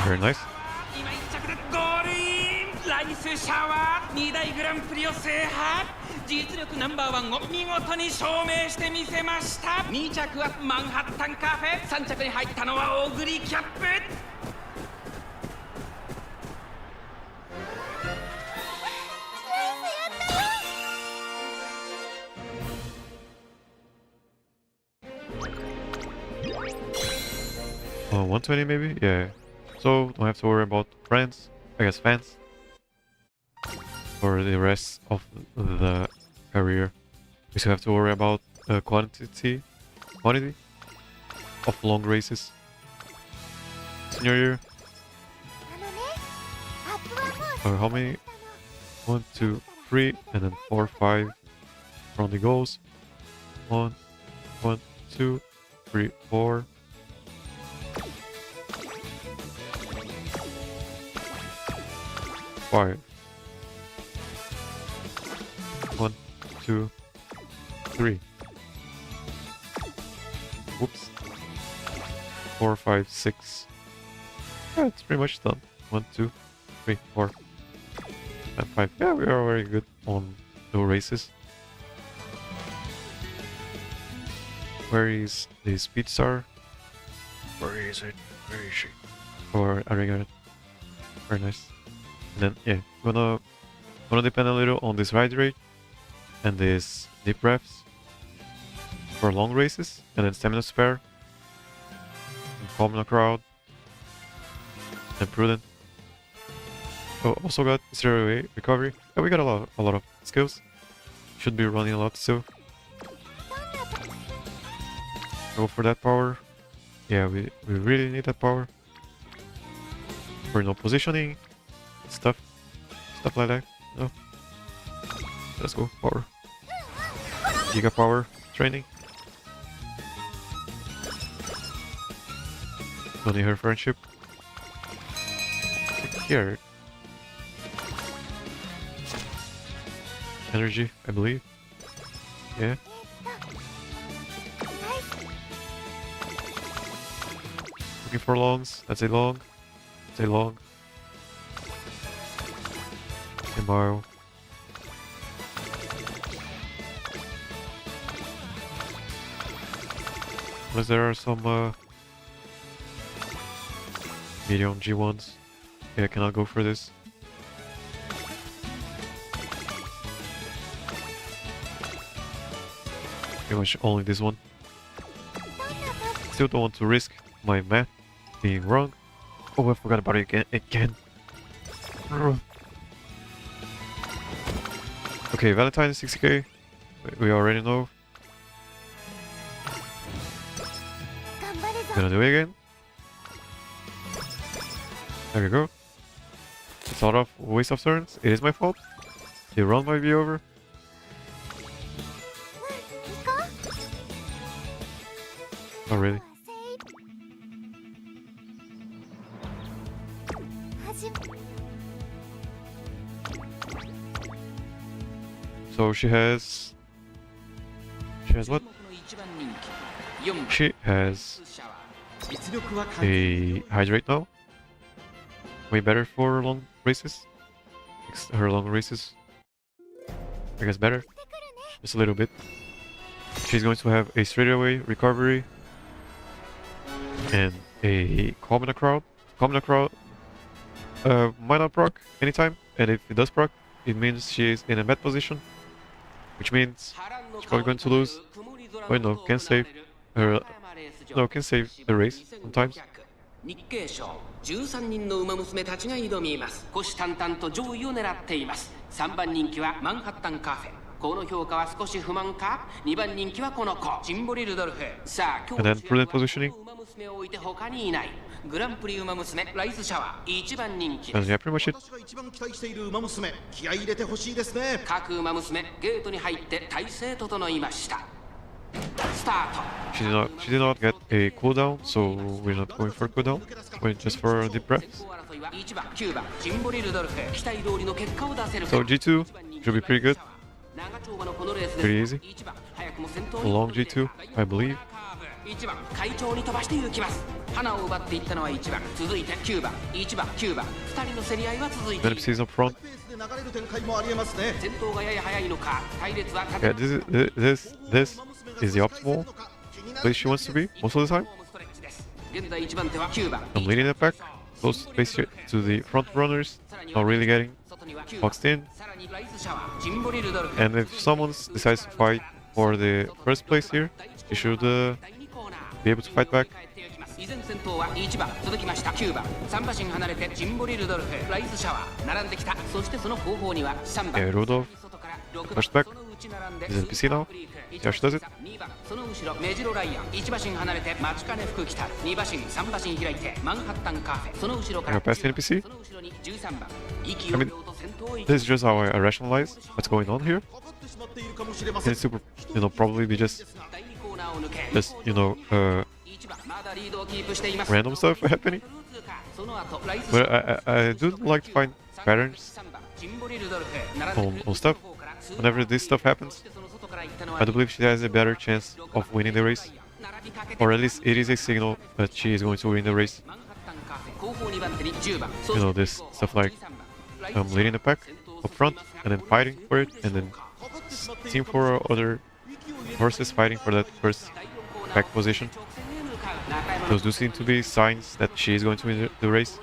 Very nice. ライスシャワー2大グランプリを制覇実力ナンバーワンを見事に証明してみせました2着はマンハッタンカフェ3着に入ったのはオグリキャップ120 maybe? Yeah. So don't have to worry about friends, I guess fans. For the rest of the career, we still have to worry about quantity of long races. Senior year. How many? 1, 2, 3, and then 4, 5 from the goals. 1, 2, 3, 4. 5. 1, 2, 3. Whoops. 4, 5, 6. Yeah, it's pretty much done. 1, 2, 3, 4, and 5. Yeah, we are very good on the races. Where is the speed star? Where is it? Where is she? Or I got it. Very nice. And then yeah, gonna depend a little on this ride rate and this deep breaths for long races, and then stamina spare, and calm the crowd, and prudent. Oh, also got 0 recovery. Yeah, we got a lot of skills. Should be running a lot still. Go for that power. Yeah, we really need that power. For no positioning, stuff like that. No. Let's go, power. Giga power training. Don't need her friendship. Here. Energy, I believe. Yeah. Looking for longs. That's a long. That's a long. A mile. Unless there are some medium G1s. Yeah, I cannot go for this. Pretty much only this one. Still don't want to risk my math being wrong. Oh, I forgot about it again. Okay, Valentine 60k. We already know. Gonna do it again. There we go. It's a lot of waste of turns. It is my fault. The run might be over. Not really. So she has what? She has a hydrate now. Way better for long races. Makes her long races, I guess, better. Just a little bit. She's going to have a straightaway recovery and a calm in the crowd. Calm in the crowd might not proc anytime, and if it does proc, it means she is in a bad position, which means she's probably going to lose. But no, can save her. No, can save the race sometimes. 日経賞13人の馬娘たちが挑みます。虎視眈々と上位を狙っています。3番人気はマンハッタンカフェ。この評価は少し不満か。2番人気はこの子ジンボリルドルフ。さあ今日の馬娘を置いて他にいない。グランプリ馬娘ライスシャワー1番人気。Yeah, pretty much it. 私が一番期待している馬娘、気合い入れてほしいですね。各馬娘ゲートに入って体勢整いました。 She did not get a cooldown, so we're not going for a cooldown. We're just for deep breaths. So G2 should be pretty good. Pretty easy. A long G2, I believe. 1番快調に飛ばして行きます。花を奪っていったのは1番、続いて9番、1番、9番、2人の競り合いは続いている。Season front. 流れる展開もありえますね。先頭がやや早いのか、隊列は Yeah, this is the optimal place she wants to be most of the time. 現在1番手は9番。 I'm leading the pack, close to the front runners, not really getting boxed in. And if someone decides to fight for the first place here, you should be able to fight back. 依然先頭は1番続きました9番3馬身離れてジンボリルドルフライスシャワー並んできたそしてその後方には3番 Rudolph pushed back. He's NPC now. Josh does it. 2番その後ろメジロライアン1馬身離れて待ちかね福来た2馬身3馬身開いてマンハッタンカーフェその後ろから past NPC. その後ろに13番 I mean, this is just how I rationalize what's going on here. And it's super, probably be just random stuff happening. But I do like to find patterns on stuff. Whenever this stuff happens, I do believe she has a better chance of winning the race. Or at least it is a signal that she is going to win the race. This stuff like leading the pack up front and then fighting for it, and then team for other horses fighting for that first back position. Those do seem to be signs that she is going to win the race.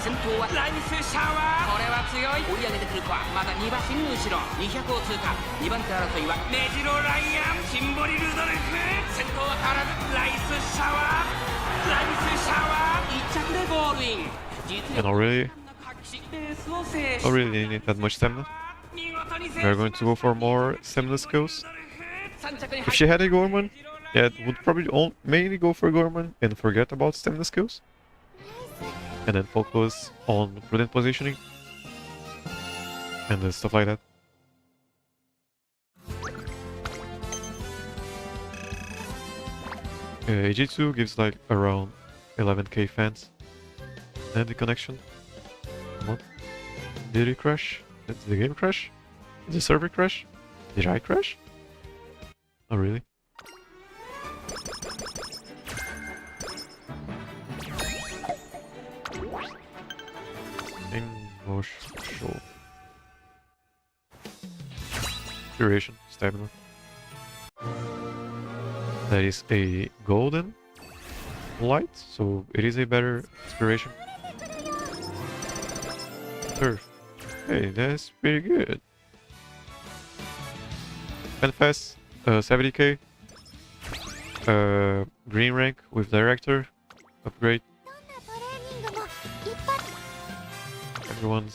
先頭はライスシャワーこれは強い追い上げてくるかまだ2馬身後ろ200を通過2番手争いはメジロライアンシンボリルドルフ先頭は変わらずライスシャワー1着でゴールイン And don't really need that much stamina. We're going to go for more stamina skills. If she had a Gorman, yeah, it would probably mainly go for Gorman and forget about stamina skills. And then focus on prudent positioning. And stuff like that. AG2 gives like around 11k fans. And the connection. What? Did it crash? Did the game crash? Did the server crash? Did I crash? Oh really? Emotional. Duration, stamina. That is a golden light, so it is a better inspiration. Sure. Hey, that's pretty good. Penfest, 70k. Green rank with director. Upgrade. Everyone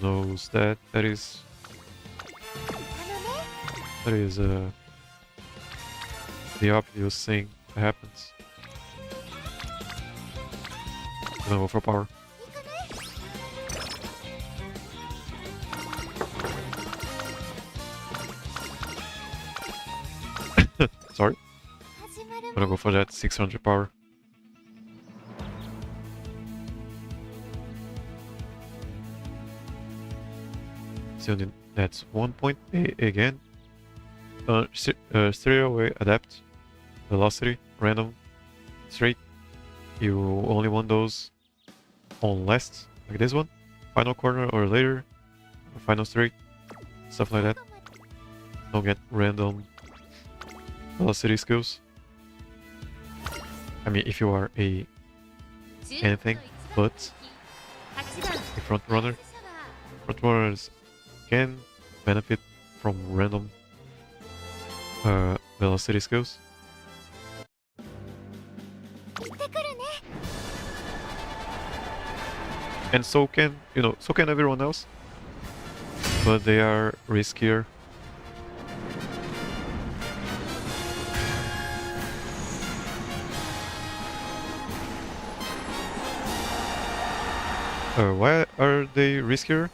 knows that. That is the obvious thing that happens. I'm gonna go for power. Sorry. I'm gonna go for that 600 power. So that's 1 point again. Stereo away, adapt, velocity, random, straight. You only want those on last, like this one. Final corner or later, or final straight, stuff like that. Don't get random velocity skills. I mean, if you are a anything but a front runner, front runners can benefit from random velocity skills. And so can, so can everyone else. But they are riskier. Why are they riskier?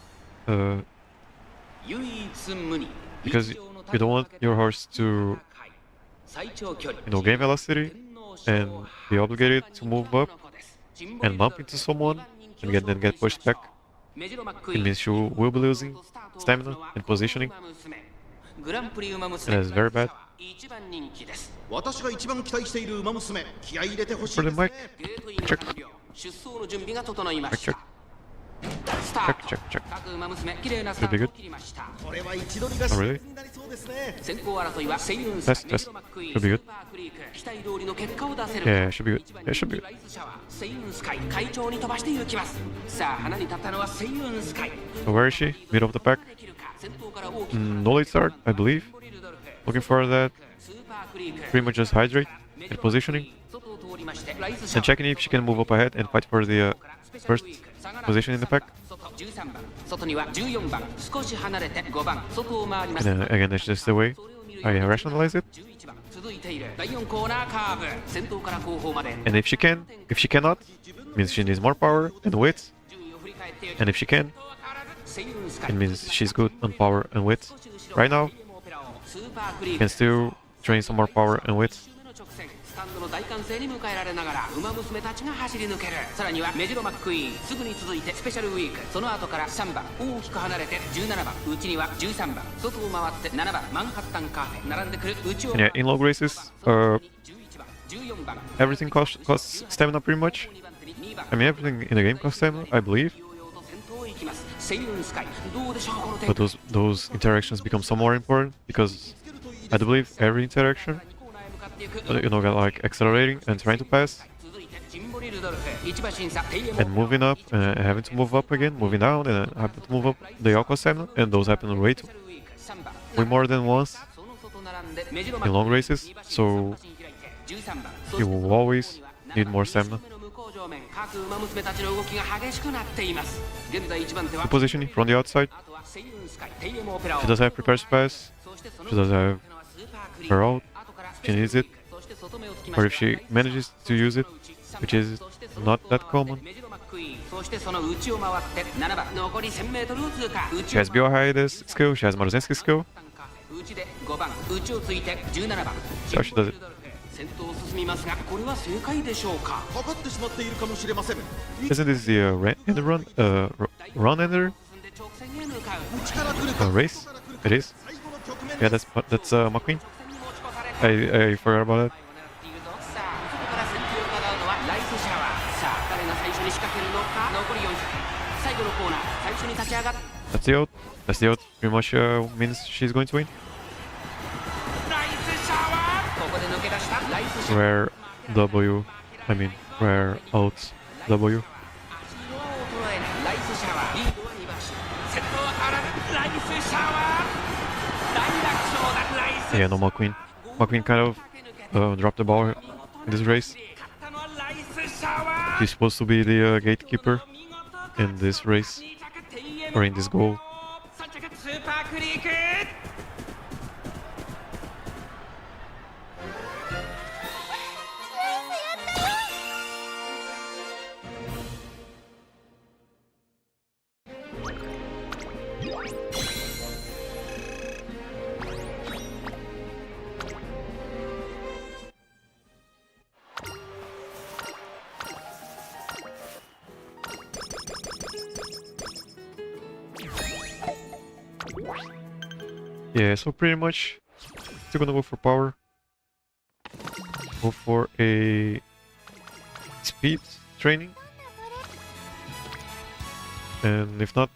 Because you don't want your horse to, gain velocity and be obligated to move up and bump into someone and then get pushed back. It means you will be losing stamina and positioning. And that's very bad. For the mic, check. Mic check. Check. Should be good. Oh really? Test. Should be good. Yeah, should be good. Yeah, should be good. So where is she? Middle of the pack. No late start, I believe. Looking for that. Pretty much just hydrate and positioning. And checking if she can move up ahead and fight for the first position in the pack. And then again, that's just the way I rationalize it. And if she cannot, means she needs more power and width. And if she can, it means she's good on power and width. Right now, you can still train some more power and width. And yeah, in log races, everything costs stamina pretty much. I mean, everything in the game costs stamina, I believe. But those interactions become so more important because I do believe every interaction, got like accelerating and trying to pass, and moving up, having to move up again, moving down, and having to move up, they all cost stamina, and those happen way more than once in long races, so you will always need more stamina. 正面各馬娘たちの動きが激しくなっています。現在1番手は The positioning from the outside. あとはセイウンスカイ、テイエムオペラを She does have prepared pass. そしてその She does have スーパークリー her out. 後からス She needs it. そして外目をつきま Or し if た she manages to use it, which is not that common. メジロマックイーンそしてその内を回って7番残り 1000m を通過 She has Biohides skill. She has Marzenski skill. 内で5番内をついて17番 So she does it. 先頭を進みますがこれは正解でしょうか。かかってしまっているかもしれません。 Isn't this the run ender 進んで直線へ向かう内から来るか race? It is. 最後の局面 Yeah, です。 that's McQueen. 直線に持ち越され I forgot about that. さあそこから先手を伺うのはライスシャワー。さあ誰が最初に仕掛けるのか。残り400最後のコーナー最初に立ち上がった That's the ult. That's the ult. Pretty much means she's going to win. ライスシャワー。ここで抜け出したライスシャワー。 Rare W. I mean, rare ult W. 足の輪を捉えないライスシャワー。リードは2番手先頭は荒ぶライスシャワー。大楽勝だライス。 Yeah, no McQueen. McQueen kind of dropped the ball in this race. 勝ったのはライスシャワー。 He's supposed to be the gatekeeper in this race 2着テイエム or in this goal. 3着スーパークリーク。Yeah, so pretty much still gonna go for power. Go for a speed training. And if not,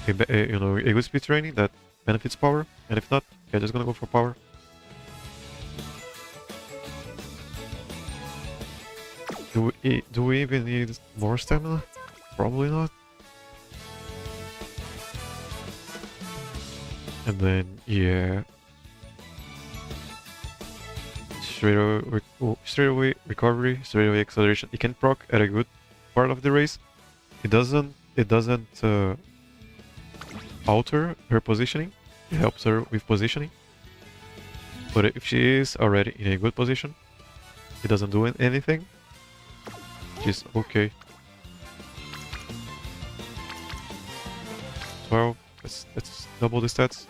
a good speed training that benefits power. And if not, yeah, just gonna go for power. Do we even need more stamina? Probably not. And then, yeah. Straight away recovery, straight away acceleration. It can proc at a good part of the race. It doesn't alter her positioning. It helps her with positioning. But if she is already in a good position, it doesn't do anything. She's okay. 12. Let's double the stats.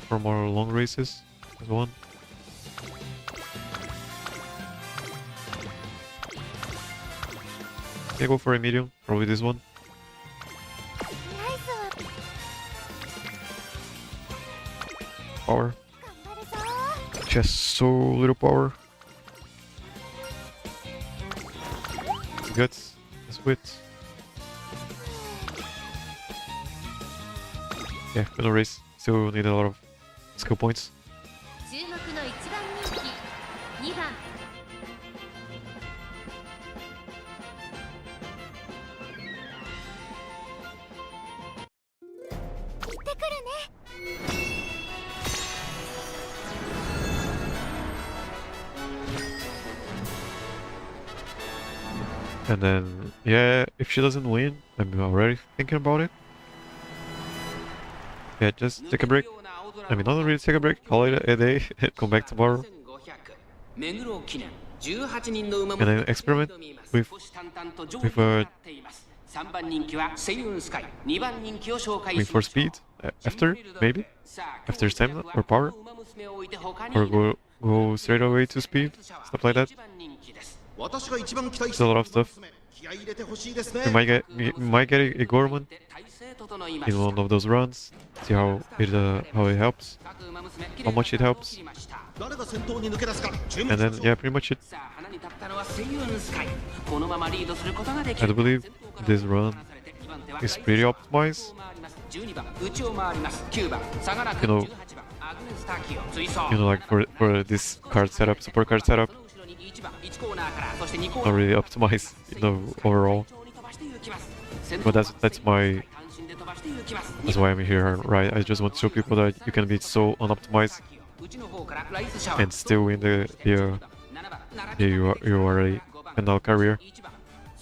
For more long races as one. Okay, go for a medium, probably this one. Power. She has so little power. It's guts, it's wit. Yeah, gonna race. Still need a lot of skill points. 注目の1番人気2番行ってくるね And then, yeah, if she doesn't win, I'm already thinking about it. Yeah, just take a break. I mean, not really take a break, call it a day, and come back tomorrow. And then experiment with 3番人気はセイウンスカイ、2番人気を紹介 going し for ました。 speed after, maybe? After stamina or power? Or go straight away to speed, stuff like that. 私が一番期待し There's て a い lot る of stuff. 気合い入れてほしいですね。 We might get a Gorman in one of those runs. See how it helps, how much it helps. 誰が先頭に抜け出すか注目 And し then, ましょう。 yeah, pretty much it. さあ花に立ったのはセイウンスカイ。このままリードすることができ I る。 do believe this run is pretty optimized. 12番内を回ります9番相良 You 君 know, 18番アグネスターキオ追走 You know, like for this card setup, support card setup, その後ろに1番1コーナーからそして2コー not ナー really optimized, overall. But that's why I'm here, right? I just want to show people that you can be so unoptimized and still win the URA and I'll carry her. 1番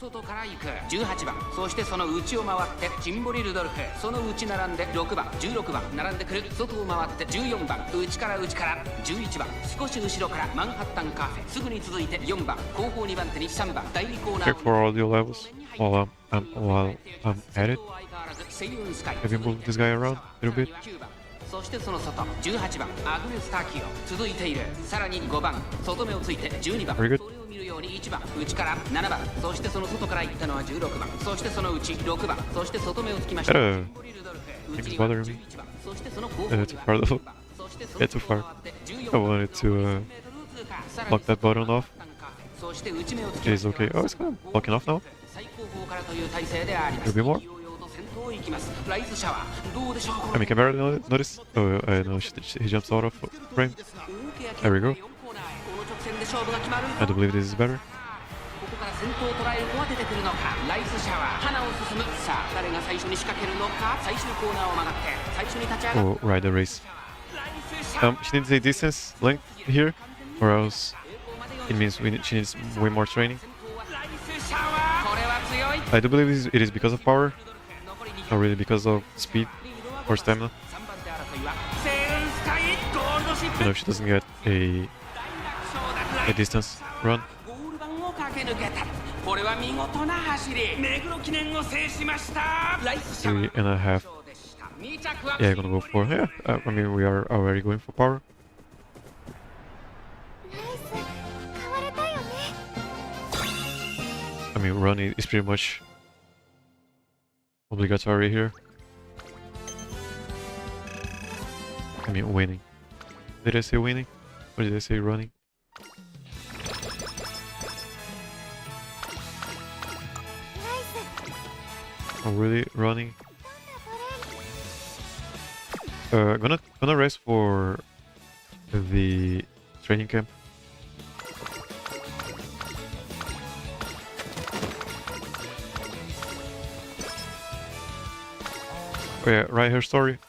外から行く18番そしてその内を回ってジンボリルドルフその内並んで6番16番並んでくる外を回って14番内から11番少し後ろからマンハッタンカーフェすぐに続いて4番後方2番手に3番第2コーナー Check for audio levels while I'm at it. Maybe move this guy around a little bit. 9番そしてその外18番アグネス・ターキオ続いているさらに5番外目をついて12番 Very good. それを見るように1番内から7番そしてその外から行ったのは16番そしてその内6番そして外目をつきました Hello. ジンボリルドルフ Things 内には bothering me. 11番そしてその後方には Too far though. 10番そしてそ Yeah, の too 外を far. 回って I 14番 wanted to さらに lock that button off. そして内目をつき Okay, ま it's した okay. Oh, it's kind of blocking off now. 最後方からという体勢でありま A す bit more. いよいよと先頭行きますライズシャワーどうでしょう I mean, can barely notice. Oh, I know he jumps out of frame. There we go. I do believe this is better. ここから先頭を捉える子は出てくるのかライスシャワー花を進むさあ誰が最初に仕掛けるのか最終コーナーを曲がって最初に立ち上がる Oh, ride the race. ライスシャワー She needs a distance length here, or else it means she needs way more training. ライスシャワーこれは強い I do believe it is because of power, not really because of speed or stamina. 3番手争いはセーンスカイゴールドシップ You know, if she doesn't get a distance run. ゴール板を駆け抜けたこれは見事な走り目黒記念を制しましたライスシャワー 3.5. 2着は Yeah, gonna go for. Yeah, I mean, we are already going for power. ナイス買われたよね I mean, run is pretty much obligatory here. I mean, winning. Did I say winning? Or did I say running? ナイス Oh, really running? どんなトレーニング Gonna rest for the training camp. Oh yeah, right, her story. あ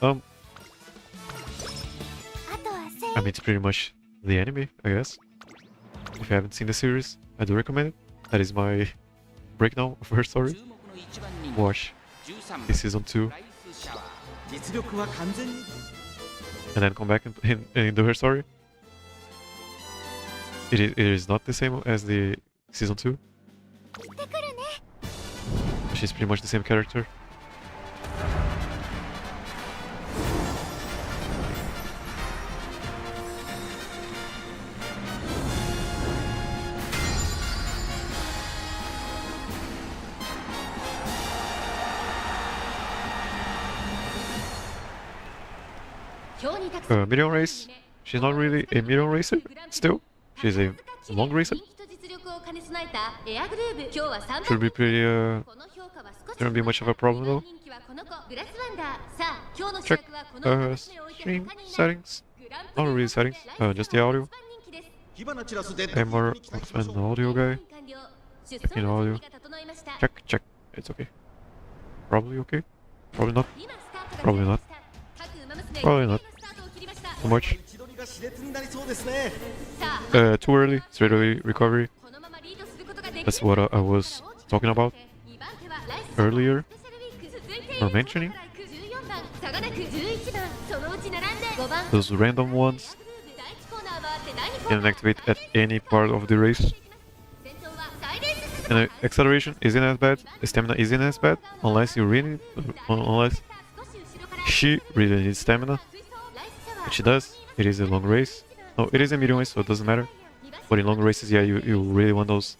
とはセ I mean, it's pretty much the anime, I guess. If you haven't seen the series, I do recommend it. That is my breakdown of her story. 注目の1番人気 Watch 13番 the season 2ライスシャワー実力は完全に and then come back and do her story. It is not the same as the season 2. 行ってくるね She's pretty much the same character. Medium race. She's not really a medium racer still. She's a long racer. 人気と実力を兼ね備えたエアグルーヴ今日は3番 Should be pretty この評価は少し shouldn't be much of a problem though. 人気はこの子グラスワンダーさあ今日の主 Check 役はこの stream settings. Not really settings, just the audio. 火花散らすデッ I'm ド more に期待 of しまし an ょう audio guy. 出 Checking audio. Check. It's okay. Probably okay. Probably not. Probably not. Probably not. Too much. 位置取りが熾烈になりそうですね Too early. Straight away recovery. That's what I was talking about earlier. Or mentioning. Those random ones can activate at any part of the race. And acceleration isn't as bad. Stamina isn't as bad unless you really, unless she really needs stamina, which she does. It is a long race. No, it is a medium race, so it doesn't matter. But in long races, yeah, you really want those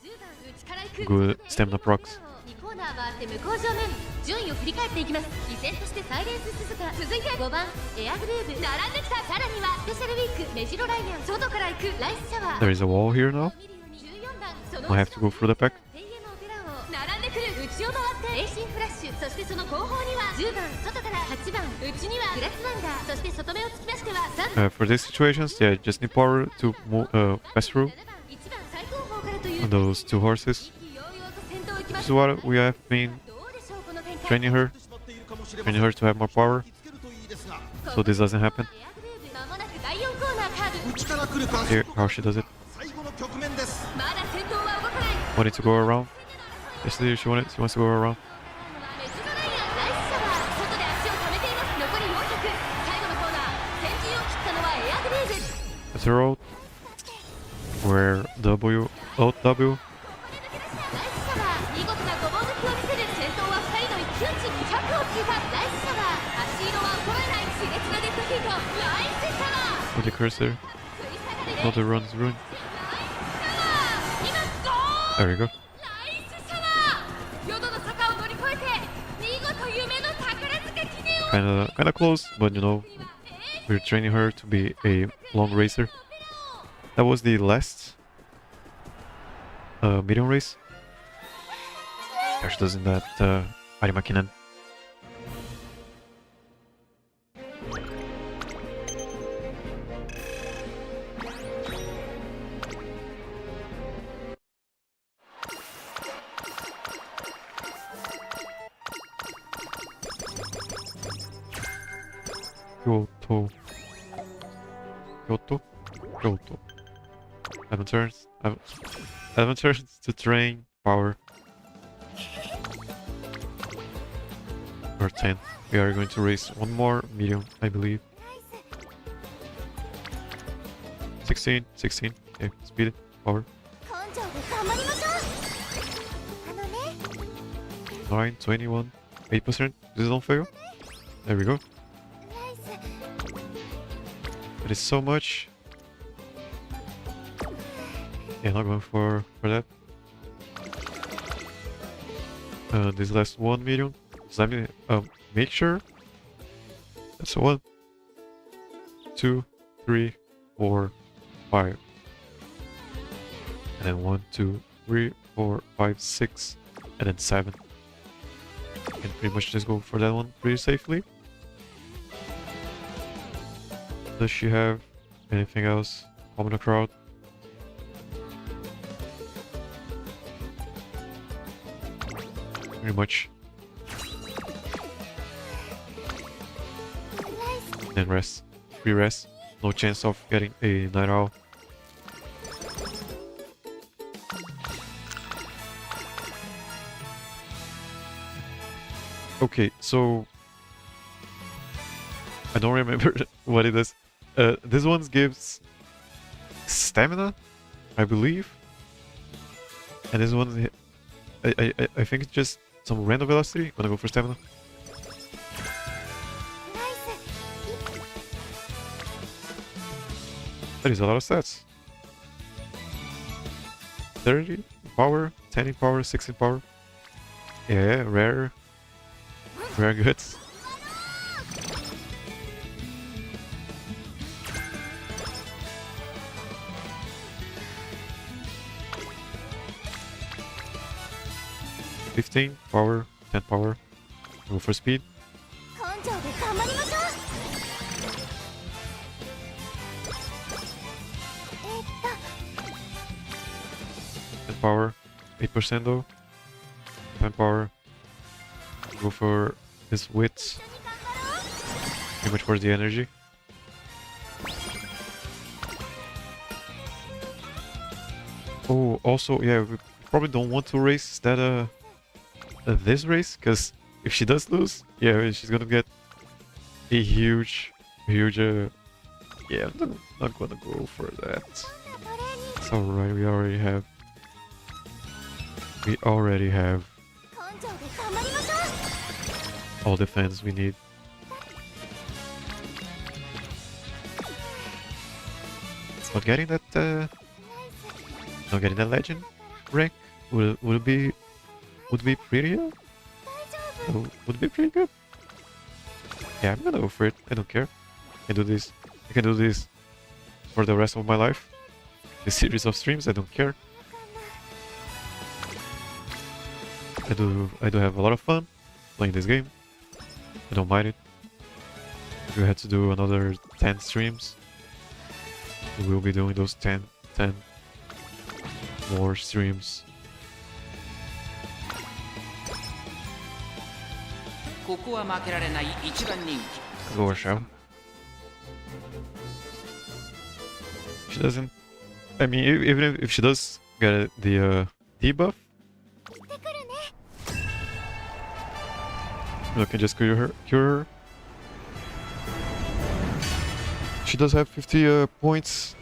good stamina procs. 2コーナー回って向こう正面順位を振り返っていきます依然としてサイレンス鈴鹿続いて5番エアグルーヴ並んできたさらにはスペシャルウィークメジロライアン外から行くライスシャワー There is a wall here now. 14番その I have to go through the pack. ペイエムオペラ王並んでくる内を回ってエイシンフラッシュそしてその後方には10番外から8番内にはグラスワンダーそして外目をつきましては3番 For these situations, yeah, just need power to move, pass through 1番最後方からという those two horses. 意気揚々と先頭を行きま This す is what we have been どうでしょうこの展開 training her, しまっているかもしれませ training ん her to have more power, つけるといいですが so this doesn't happen. エアグルーヴ間もなく第4コーナーカーブ 内から来るか Here, how she does it. 最後の局面ですまだ先頭は動かない wanted to go around. Yesterday she wants to go around. メジロライアンライスシャワー外で足を止めています。残り400。最後のコーナー先陣を切ったのはエアグレーズ。 It's a road where W out W. ライスシャワー見事なごぼう抜きを見せる。先頭は2人の一騎打ち。100を通過。ライスシャワー足色は衰えない熾烈なデッドヒート。ライスシャワー With the cursor. 食い下がりで Not the runs run. 今ゴー There we go. ライスシャワー淀の坂を乗り越えて見事夢の宝塚記念を Kinda close, but you know, we're training her to be a long racer. That was the last medium race. Gosh, doesn't that Ari Makinen. Kyoto. Kyoto? Kyoto. Adventures. Adventures to train power. Or 10. We are going to race one more medium, I believe. 16. Okay, speed, power. 根性で頑張りましょう。 9, 21, 8%. This don't fail. There we go. ライス That is so much. Yeah, not going for that. This last one medium. So let me make sure. That's 1, 2, 3, 4, 5. And then 1, 2, 3, 4, 5, 6, and then 7. Can pretty much just go for that one pretty safely. Does she have anything else? Home in the crowd? Pretty much. Then rest. Free rest. No chance of getting a night owl. Okay, so I don't remember what it is. This one gives stamina, I believe, and this one, I think it's just some random velocity. Gonna go for stamina. ナイス That is a lot of stats. 30 power, 10 in power, 6 in power. Yeah, rare goods. $15 power, 10 power. Go for speed. 根性で頑張りましょう。10 power, 8% though. 10 power. Go for this width. Pretty much for the energy. Oh, also, yeah, we probably don't want to race that this race, because if she does lose, yeah, she's gonna get a huge yeah, I'm not gonna go for that. It's alright, we already have 根性で頑張りましょう。 all the fans we need. Not getting that not getting that legend rank would be pretty would be pretty good. Yeah, I'm gonna go for it. I don't care. I can do this. I can do this for the rest of my life. This series of streams, I don't care. I do have a lot of fun playing this game. I don't mind it. If we had to do another 10 streams, we will be doing those 10 more streams. ここは負けられない一番人気 Go Shao. She doesn't. I mean, even if she does get the debuff. You can just cure her. She does have 50 points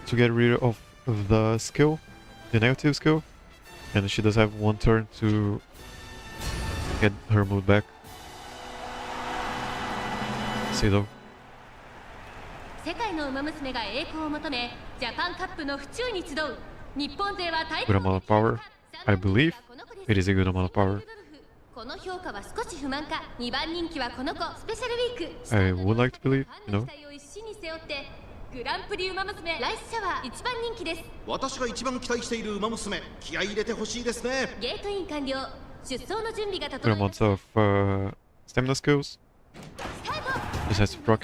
to get rid of the skill, the negative skill, and she does have 1 turn to get her mood back. See though. 世界の馬娘が栄光を求め、ジャパンカップの府中に集う。日本勢は大 Good amount of power. I believe it is a good amount of power. この評価は少し不満か。2番人気はこの子、スペシャルウィーク。 I would like to believe, you know. 期待を一身に背負って、グランプリ馬娘ライスシャワー1番人気です。私が一番期待している馬娘、気合い入れてほしいですね。ゲートイン完了。出走の準備が Good 整いまし amounts た。 of stamina skills. Just has to proc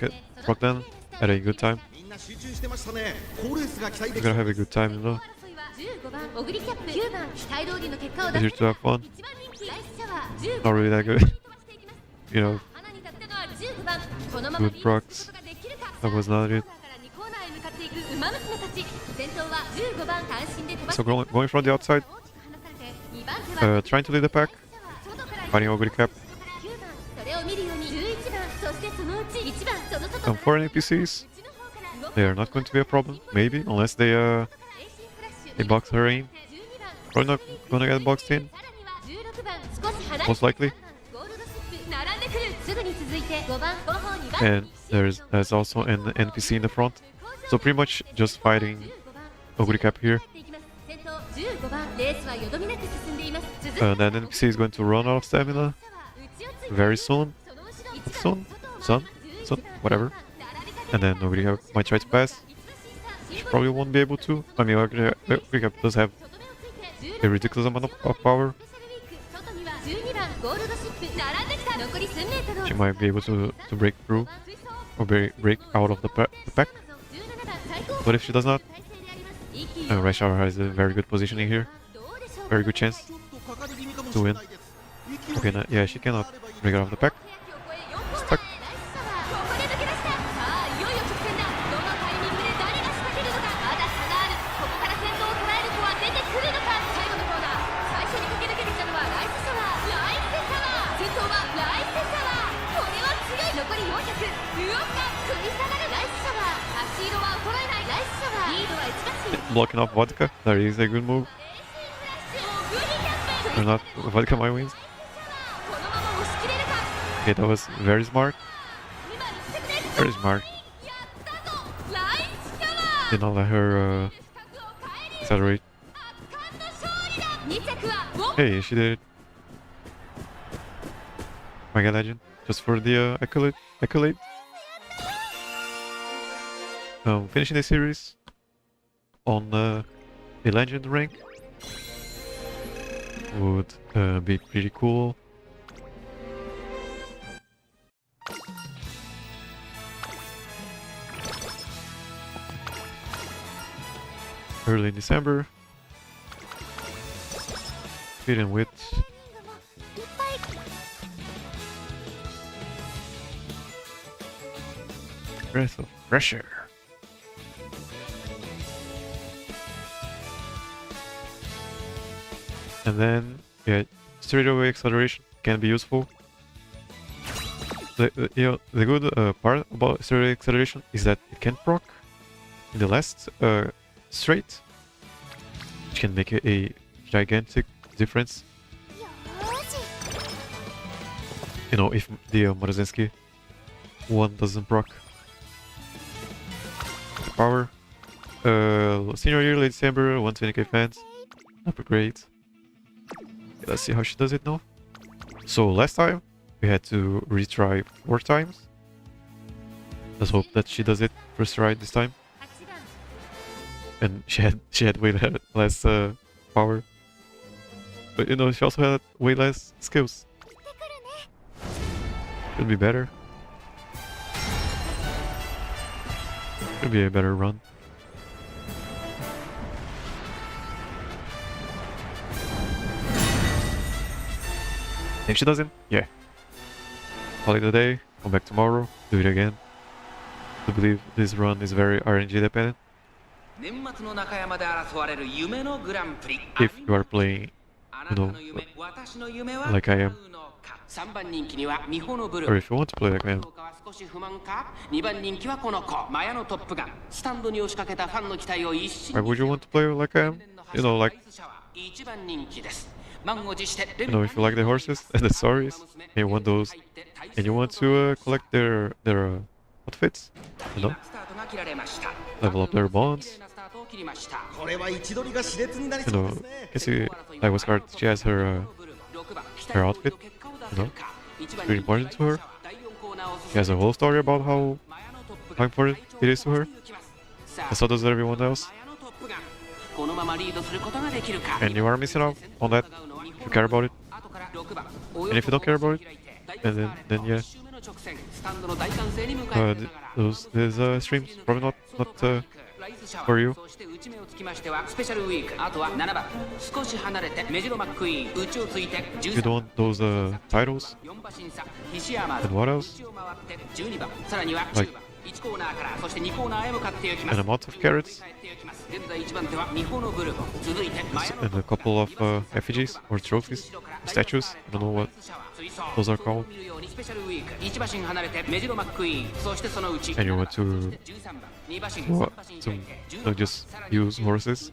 them at a good time. みんな集中してましたね。好レースが期待で You き gotta そう have a です。 good time, you know. 15番オグリキャップ、9番期待通りの結果を出 Here す。 to have fun. 1番人気ライスシャワー Not 15 really that good. You know, 花に立ったのは15番。このまま good リード procs. することができるか。 That was not it. から2コーナーへ向かっていく馬娘たち。先頭は15番単身で飛ば So going from the outside, 大きく離されて、2番手は trying to lead the pack, 外から fighting Ogre Cap. 9番それを見るように11番そしてそのうち1番その外から For NPCs, 内の方から動く they are not going to be a problem, maybe, unless they レーシングフラッシュ they box her in. 12番 Probably not gonna get boxed in, さらには16番少し離れ most likely. ゴールドシップ並んでくるすぐに続いて5番後方2番 And there's also an NPC in the front. So pretty much just fighting Ogre Cap here. 先頭15番レースはよどみなく進んでいます。続く That NPC is going to run out of stamina very soon. Soon? Soon? Whatever. And then Ogre Cap might try to pass. She probably won't be able to. I mean, Ogre Cap does have a ridiculous amount of power. 外には12番ゴールドシップ並んできた残り数メートル She might be able to break through or break out of the pack. But if she does not, Right Shower has a very good positioning here. Very good chance ちょっとかかり気味かも to しれ win. ないです。 Okay, yeah, she cannot break out of the pack. Stuck. ここで抜け出したさあいよいよ直線だどのタイミングで誰が仕掛けるのかまだ差があるここから先頭を捉える子は出てくるのか最後のコーナー最初に駆け抜けてきたのはライスシャワー先頭はライスシャワーこれは強い残り400うおっか食い下がるライスシャワー足色は衰えないライスシャワーリードは1馬身 Blocking off vodka. That is a good move. グリキャップ Or not. Vodka might win. このまま押し切れるか Okay, that was very smart. 今一着です Very smart. やったぞライスシャワー Did not let her 資格を返り accelerate. 圧巻の勝利だ2着はウォン Hey, she did it. Mega Legend. Just for the accolade. Finishing the series on a legend rank would be pretty cool. Early in December. Fit and wit. Breath of fresh air. And then, yeah, straight away acceleration can be useful. The good part about straight away acceleration is that it can proc in the last straight, which can make a gigantic difference. You know, if the Morozinski one doesn't proc. Power. Senior year, late December, 120k fans. Upgrade. Let's see how she does it now. So last time we had to retry 4 times. Let's hope that she does it first try this time. 8番 And she had way less power. But you know, she also had way less skills. Could be better. Could be a better run. Think she doesn't? Yeah. Call it a day. Come back tomorrow. Do it again. I believe this run is very RNG dependent. 年末の中山で争われる夢のグランプリ。 If you are playing, あなたの夢、私の夢は like I am, 3番人気にはミホのブル or ー。 if you want to play like I am, 少し不満か。2番人気はこの子、マヤのトップガン。スタンドに押しかけたファンの期待を一身 why に would you want to play like I am? You know, like, 1番人気です。満を持して you know, if you like the horses and the stories, and you want those, and you want to collect their outfits, you know, スタートが切られました。 level up their bonds. スタートを切りました。これは位置取りが熾烈になり You そう know, ですね you see, like what's hard, she has her her outfit, you know, it's really important to her. She has a whole story about how important it is to her, and so does everyone else. このままリードすることができるか。 And you are missing out on that. If you care about it, and if you don't care about it, and then yeah, these streams probably not for you. そして内目をつきましてはスペシャルウィーク。あとは7番少し離れてメジロマックイーン。内をついて You don't want those titles. 4馬審査菱山 And what else? 内を回って12番さらには10番1コーナーからそして2コーナーへ向かっていきます。 And a lot of carrots. 現在1番手はミホのブルボン。続いてマヤの And a couple of effigies or trophies, statues. I don't know what those are called. スペシャルウィーク1馬身離れてメジロマックイーン。そしてそのうち And you want to 13番2馬身 what, to not just use horses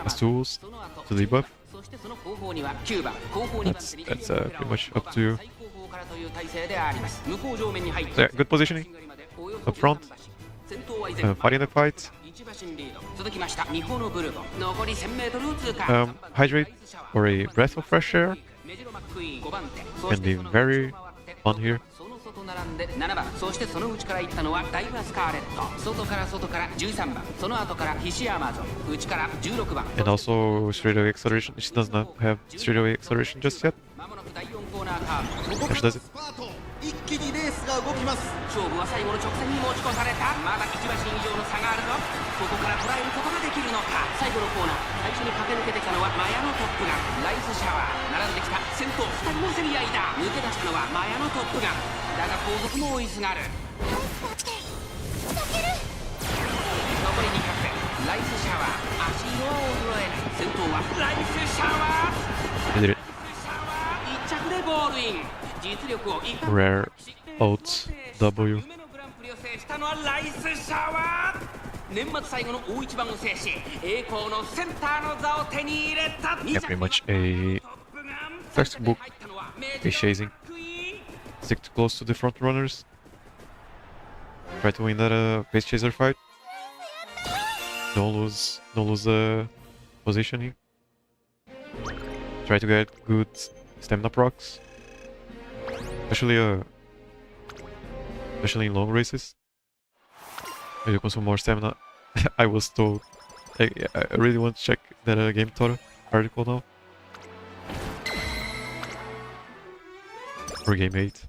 as tools to debuff. そしてその後方には9番後方に That's pretty much up to you. 最後方からという体勢であります。向こう上面に入っ So て yeah, good positioning up front, 先頭は依然 fighting the fight. 1馬身リード。続きましたミホのブルボン。残り 1000m を通過。 Hydrate or a breath of fresh air メジロマックイーン5番手。 can be very fun here. その外並んで7番そしてその内から行ったのはダイバースカーレット。外から13番その後から菱山ゾン。内から16番 And also straightaway acceleration. She does not have straightaway acceleration just yet. まもなく第4コーナーカーブ。ここ She から does ス it. パート一気にレースが動きます。勝負は最後の直線に持ち越された。まだ1馬身以上の差があるぞ。ここから捉えることができるのか。最後のコーナー最初に駆け抜けてきたのはマヤのトップガン。ライスシャワー並んできた先頭2人の競り合いだ。抜け出したのはマヤのトップガンだが後続も追いすがる。残り200点ライスシャワー足色は衰えない。先頭はライスシャワー I did it. 1着でゴールイン。実力を生か Rare Oats W. 夢のグランプリを制したのはライスシャワー。年末最後の大一番を制し栄光のセンターの座を手に入れた。 Yeah, pretty much a textbook fish chasing. Stick too close to the front runners. Try to win that pace chaser fight. Don't lose positioning. Try to get good stamina procs. Especially in long races. If you consume more stamina. I was told. I really want to check that game Toro article now. Or game 8.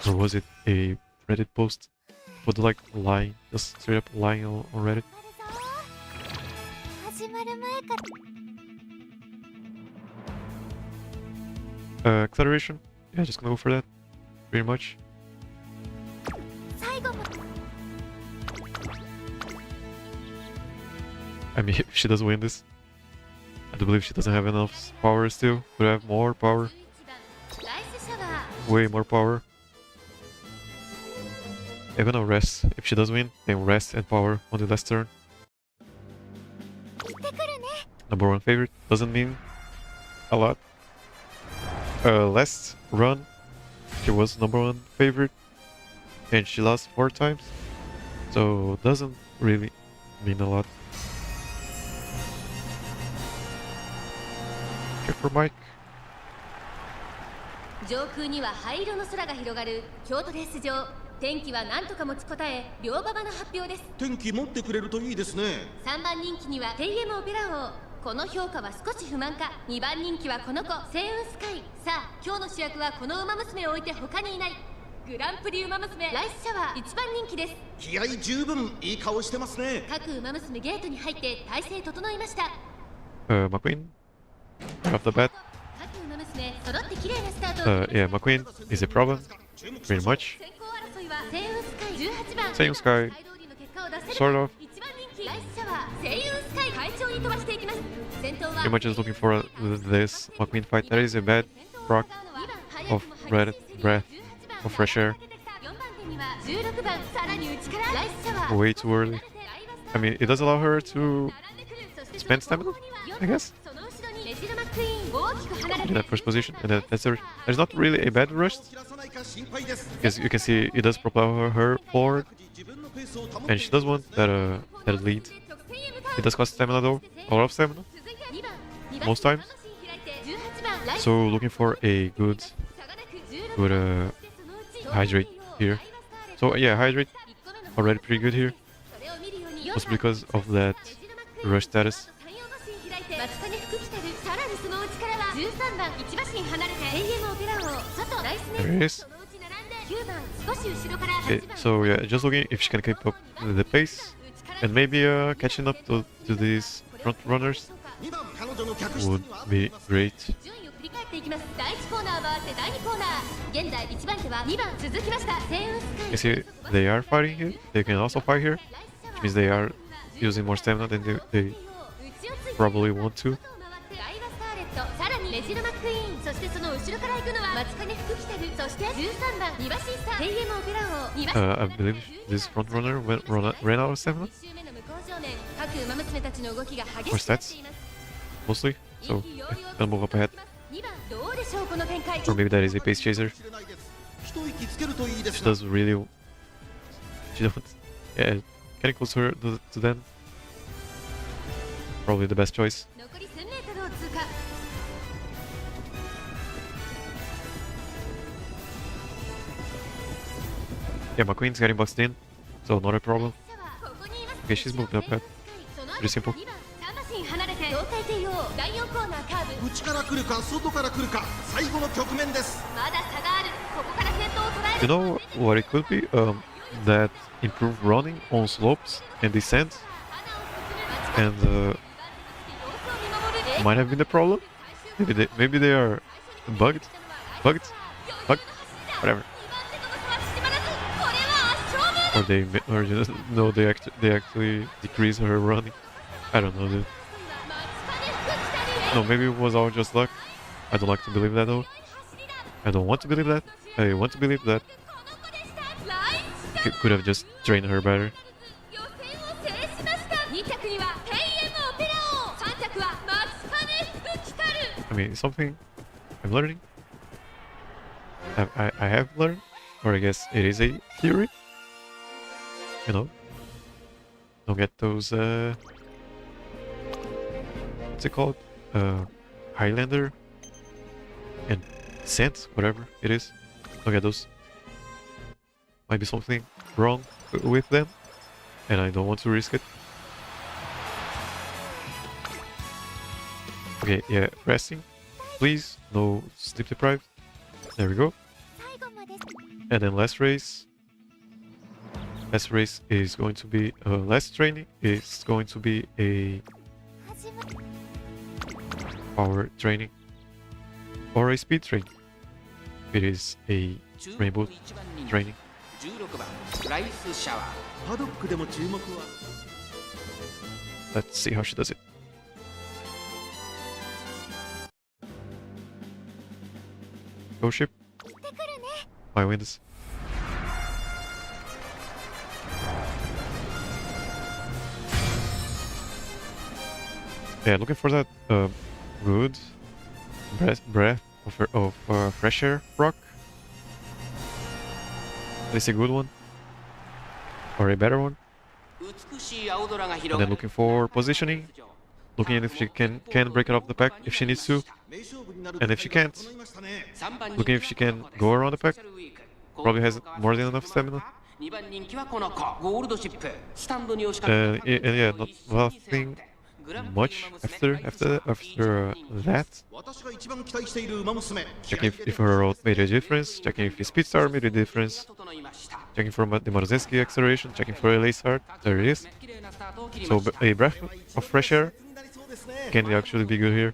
Or was it a Reddit post? Would like lying, just straight up lying on Reddit? 始まる前から Acceleration? Yeah, just gonna go for that. Pretty much. 最後まで I mean, if she does win this, I do believe she doesn't have enough power still. Would have more power, 11番ライスシャワー way more power. I'm gonna rest. If she does win, then rest and power on the last turn. 行ってくるね Number one favorite doesn't mean a lot. Last run, she was number one favorite, and she lost 4 times, so doesn't really mean a lot. Okay for Mike. 上空には灰色の空が広がる京都レース場。天気は何とか持ちこたえ両馬場の発表です。天気持ってくれるといいですね。3番人気には TM オペラ王。この評価は少し不満か。2番人気はこの子星雲スカイ。さあ今日の主役はこの馬娘を置いて他にいない。グランプリ馬娘ライスシャワー1番人気です。気合十分いい顔してますね。各馬娘ゲートに入って体勢整いました。 McQueen, right off the bat. 各馬娘揃って綺麗なスタート。 Yeah, McQueen is a problem, pretty much. 先行争いは星雲スカイ18番。 Same Sky, 大通りの結果を出せるか sort of. 1番人気ライスシャワー星雲スカイ快調に飛ばしていきます。先頭は Pretty much just looking for this McQueen fight. That is a bad proc of breath of fresh air. 4番手には16番さらに内からライスシャワー Way too early. I mean, it does allow her to spend stamina, I guess. その後ろにレジルマックイーン大きく離れ In て that first position, and there's not really a bad rush 切らさないか心配です because you can see it does propel her forward, 自分のペースを保って and she does want that lead. It does cost stamina though, a lot of stamina, 続いて2番2番 most times. 開いて18番ライス So looking for a good 差がなく16 good そのうち hydrate here. So yeah, hydrate 1個目の already pretty good here. それを見るように Also because of that rush status. 太陽マシン開いて松金福来たるさらにその内からは13番1馬身離れて AM オペラ王外ライスネ There it ー is. そのうち並んで9番少し後ろから Okay, 8番 so yeah, just looking if she can keep up the pace 内から and maybe catching up to these front runners 2番彼女の客室 would には合って be います great. 順位を振り返っていきます。第1コーナーは合って第2コーナー現在1番手は2番続きました星雲スカイ You see, they are fighting here. They can also fight here, which means they are using more stamina than they probably want to. ダイワスターレットさらにレジルマックイーンそしてその後ろから行くのは松金福来たるそして13番2馬身差 AM オペラ王2馬身 I believe this front runner ran out of stamina 1周目の向こう正面各馬娘たちの動きが激 or しくなって stats います mostly. So gonna move up ahead, 2番どうでしょうこの展開 or maybe that is a pace chaser. 知れないです一息つけるといいで She すが does really. She don't. Yeah, getting closer to them. Probably the best choice. 残り1000メートルを通過 Yeah, McQueen's getting boxed in, so not a problem. ここにいます Okay, she's moved up ahead. その Pretty simple. 2番3馬身離れて胴体帝王第4コーナーカーブ内から来るか外から来るか最後の局面です まだ差があるここから先頭を捉え You る know what it could be? That improved running on slopes and descents, and 様子を見守る might have been the problem. Maybe they are bugged, whatever. これは圧勝 Or they just no, they actually decrease her running. I don't know, dude. No, maybe it was all just luck. I don't like to believe that though. I don't want to believe that. I want to believe that could have just trained her better. 予選を制しました2着には AM オペラ王3着は松金福来たる I mean, something I'm learning. I have learned, or I guess it is a theory. You know, don't get those what's it called? Highlander and scent, whatever it is. Don't get those. Might be something wrong with them, and I don't want to risk it. Okay, yeah, resting. Please, no sleep deprived. There we go. And then last race. Last race is going to be last training. It's going to be a power training or a speed training. It is a rainbow training. 16番ライスシャワーパドックでも注目は Let's see how she does it. Go ship. My wins. Yeah, looking for that good breath of fresh air rock. At least a good one. Or a better one. 美しい青空が And 広 then がる looking for positioning. Looking at if she can break it off the pack if she needs to. 名勝負になる And if she can't, 整いましたね looking if she can go around the pack. Probably has more than enough stamina. 2番人気はこの子ゴールドシップスタンドに押しかけ And yeah, not nothing much after that. 私が一番期待している馬娘 Checking if her road made a difference. Checking if his speed star made a difference. 整いました Checking for the Maruzeski acceleration. Checking for a lace heart. There it is. So a breath of fresh air になりそうですね can actually be good here.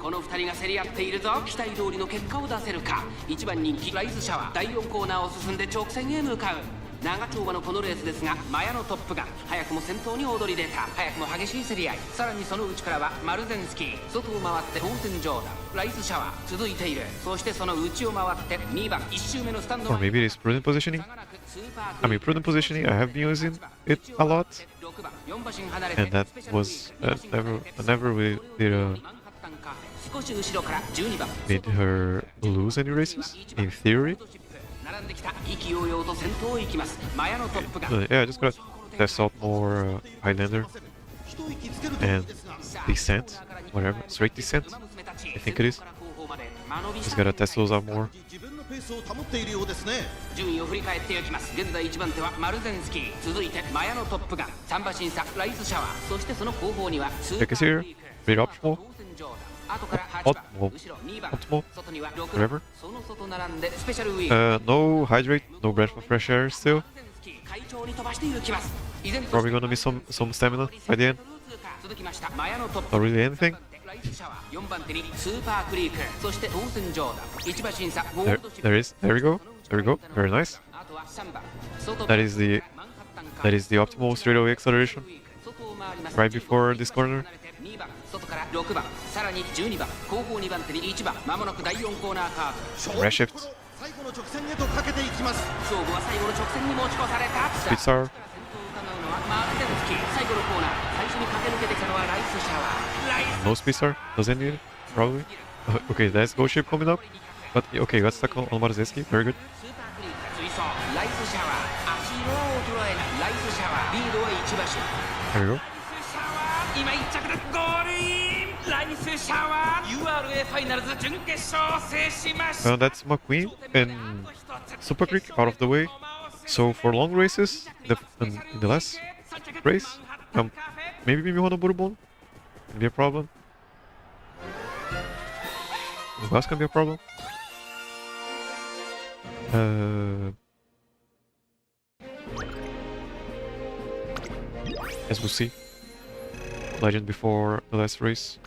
この2人が競り合っているぞ期待通りの結果を出せるか1番人気ライズシャワー第4コーナーを進んで直線へ向かう長丁場のこのレースですが、マヤのトップガン早くも先頭に躍り出た。早くも激しい競り合い。さらにその内からはマルゼンスキー、外を回って当選ジョーダン、ライスシャワー続いている。そしてその内を回って2番1周目のスタンド Or maybe it is prudent positioning. I mean, prudent positioning, I have been using it a lot. And that was never really made her lose any races, in theory. Yeah, I just gotta test out more Highlander and descent, whatever, straight descent, I think it is. Just gotta test those out more. 順位を振り返っていきます。現在1番手はマルゼンスキー、続いてマヤのトップガン、3馬審査ライスシャワー、そしてその後方にはスーパ Check is here. ー Read optional. 後から8番、 Optimal. 後ろ2番、 Optimal. 外には6 Whatever. 番、その外並んでスペシャルウィーク。 No hydrate, no breath of fresh air still. 会長に飛ばしていきます。依然と Probably gonna miss some stamina by the end. 続きましたマヤのトップ Not really anything. ライスシャワー、4番手にスーパークリーク、そして当選ジョーダン、1馬審査ゴー There, ルドシップ。 there is. There we go. There we go. Very nice. あとは3番、外 That is the optimal straightaway acceleration 外を回ります。 right before this corner. 2番、外から6番、さらに12番、後方2番手に1番、まもなく第4コーナーカーブ。 Rare shift. 最後の直線へとかけていきます。勝負は最後の直線に持ち越された。 Speed star. 先頭を伺うのはマーテンスキー。最後のコーナー、最初に駆け抜けてきたのはライスシャワー。ライス No speed star. Doesn't need it. Probably. Okay, that's Ghost Ship coming up. But okay, got stuck on Marzeski. Very good. スーパークリーク、追走、ライスシャワー。足色は衰えない。ライスシャワー。リードは1馬身。 There we go. ライスシャワー、今1着でゴールイン。ライスシャワー、URA ファイナルズ準決勝を制しました。 That's McQueen and Super Creek out of the way. So for long races, in the last race, maybe Mimihono Bourbon can be a problem. Gas can be a problem. As we'll see. Legend before the last race.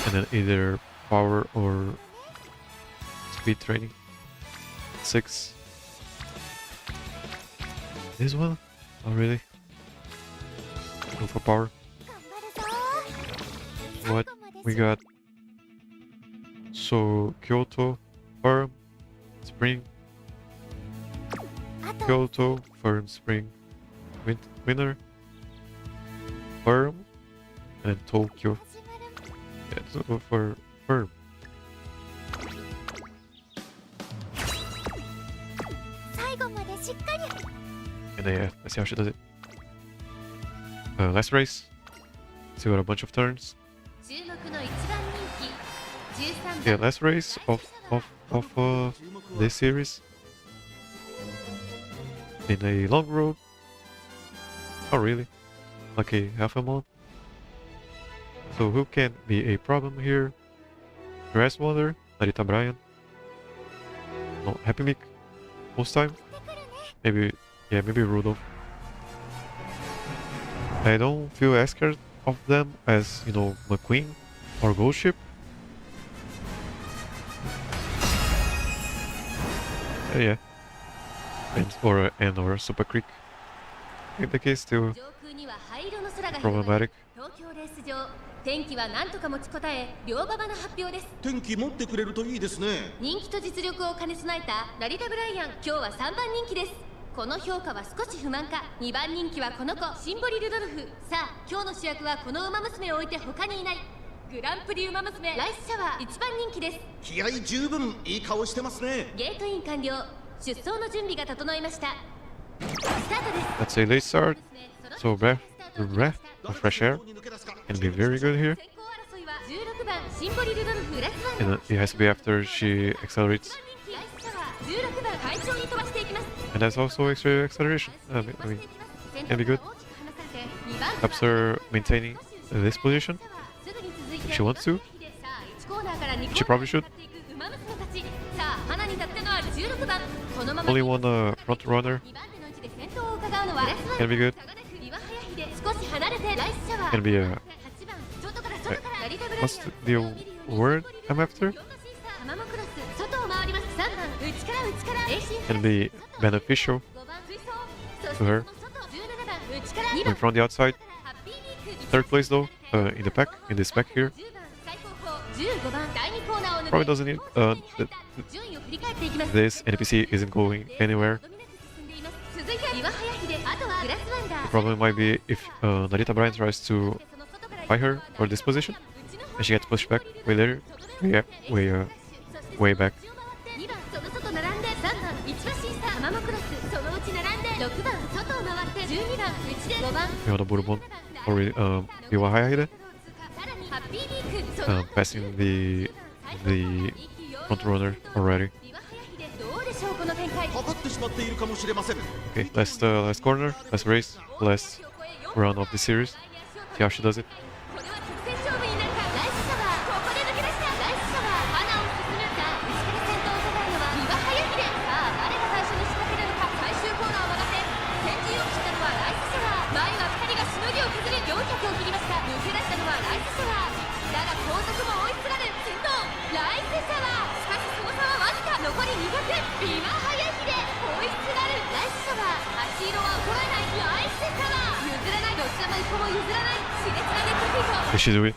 And then either power or speed training. 6. This one? Oh really? Go for power. What we got? So Kyoto, firm, spring. Kyoto, firm, spring, winner, firm, and Tokyo. Yeah, let's go for firm. And yeah, let's see how she does it. Last race. Still got a bunch of turns. Yeah, last race of this series. In a long road. Oh really? Like a half a month. So who can be a problem here? Grass Wonder, Narita Bryan. No, Happy Meek most time. Maybe, yeah, maybe Rudolph. I don't feel as scared of them as, you know, McQueen or Ghost Ship. Yeah. And or Super Creek. In the case still problematic. 天気は何とか持ちこたえ、両馬場の発表です。天気持ってくれるといいですね。人気と実力を兼ね備えた成田ブライアン、今日は3番人気です。この評価は少し不満か。2番人気はこの子、シンボリルドルフ。さあ、今日の主役はこの馬娘を置いて他にいない。グランプリ馬娘ライスシャワー、1番人気です。気合十分、いい顔してますね。ゲートイン完了。出走の準備が整いました。スタートです。 Let's say late start. So breath of fresh air can be very good here. And it has to be after she accelerates. And that's also extra acceleration. I mean, can be good. Helps her maintaining this position if she wants to. She probably should. Only one front runner. Can be good. Can be a... What's the word I'm after? can be beneficial to her. Going from the outside. Third place though, in the pack, in this pack here. Probably doesn't need this NPC isn't going anywhere. The problem might be if Narita Bryan tries to fight her for this position and she gets pushed back way later. Yeah, way back. We have the Bourbon already URA Hayahide. Passing the front runner already. Okay, last corner, last race, last run of the series. See how she does it. Did she do it?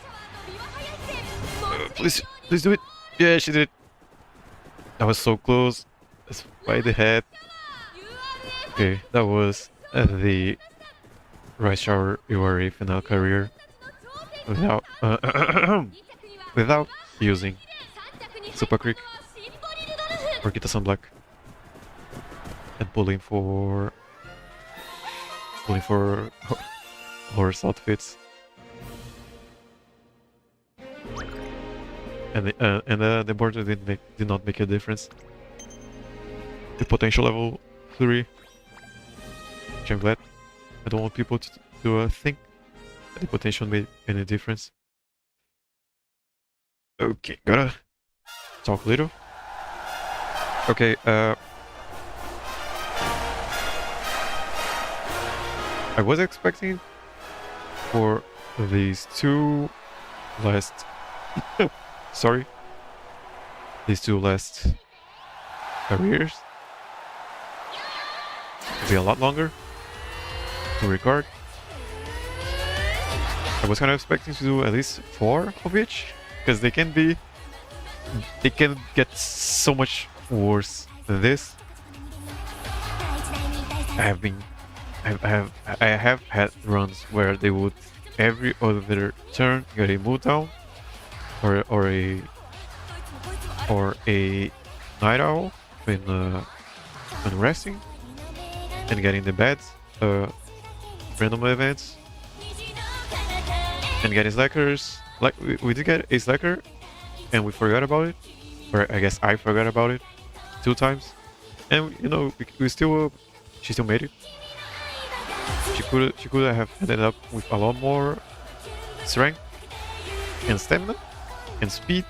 Please do it. Yeah, she did it. That was so close. That's by the head. Okay, that was the Right Shower URA final career without without using Super Creek or Kitasan Black and pulling for horse outfits. And the border did not make a difference. The potential level 3, which I'm glad. I don't want people to think that the potential made any difference. Okay, gotta talk a little. Okay, I was expecting for these two last these two last careers to be a lot longer to record. I was kind of expecting to do at least 4 of each, because they can get so much worse than this. I have had runs where they would every other turn get a move down or a night owl when resting and getting the bad random events and getting slackers. Like we did get a slacker and we forgot about it, or I guess I forgot about it 2 times, and you know we still she still made it. She could have ended up with a lot more strength and stamina and speed,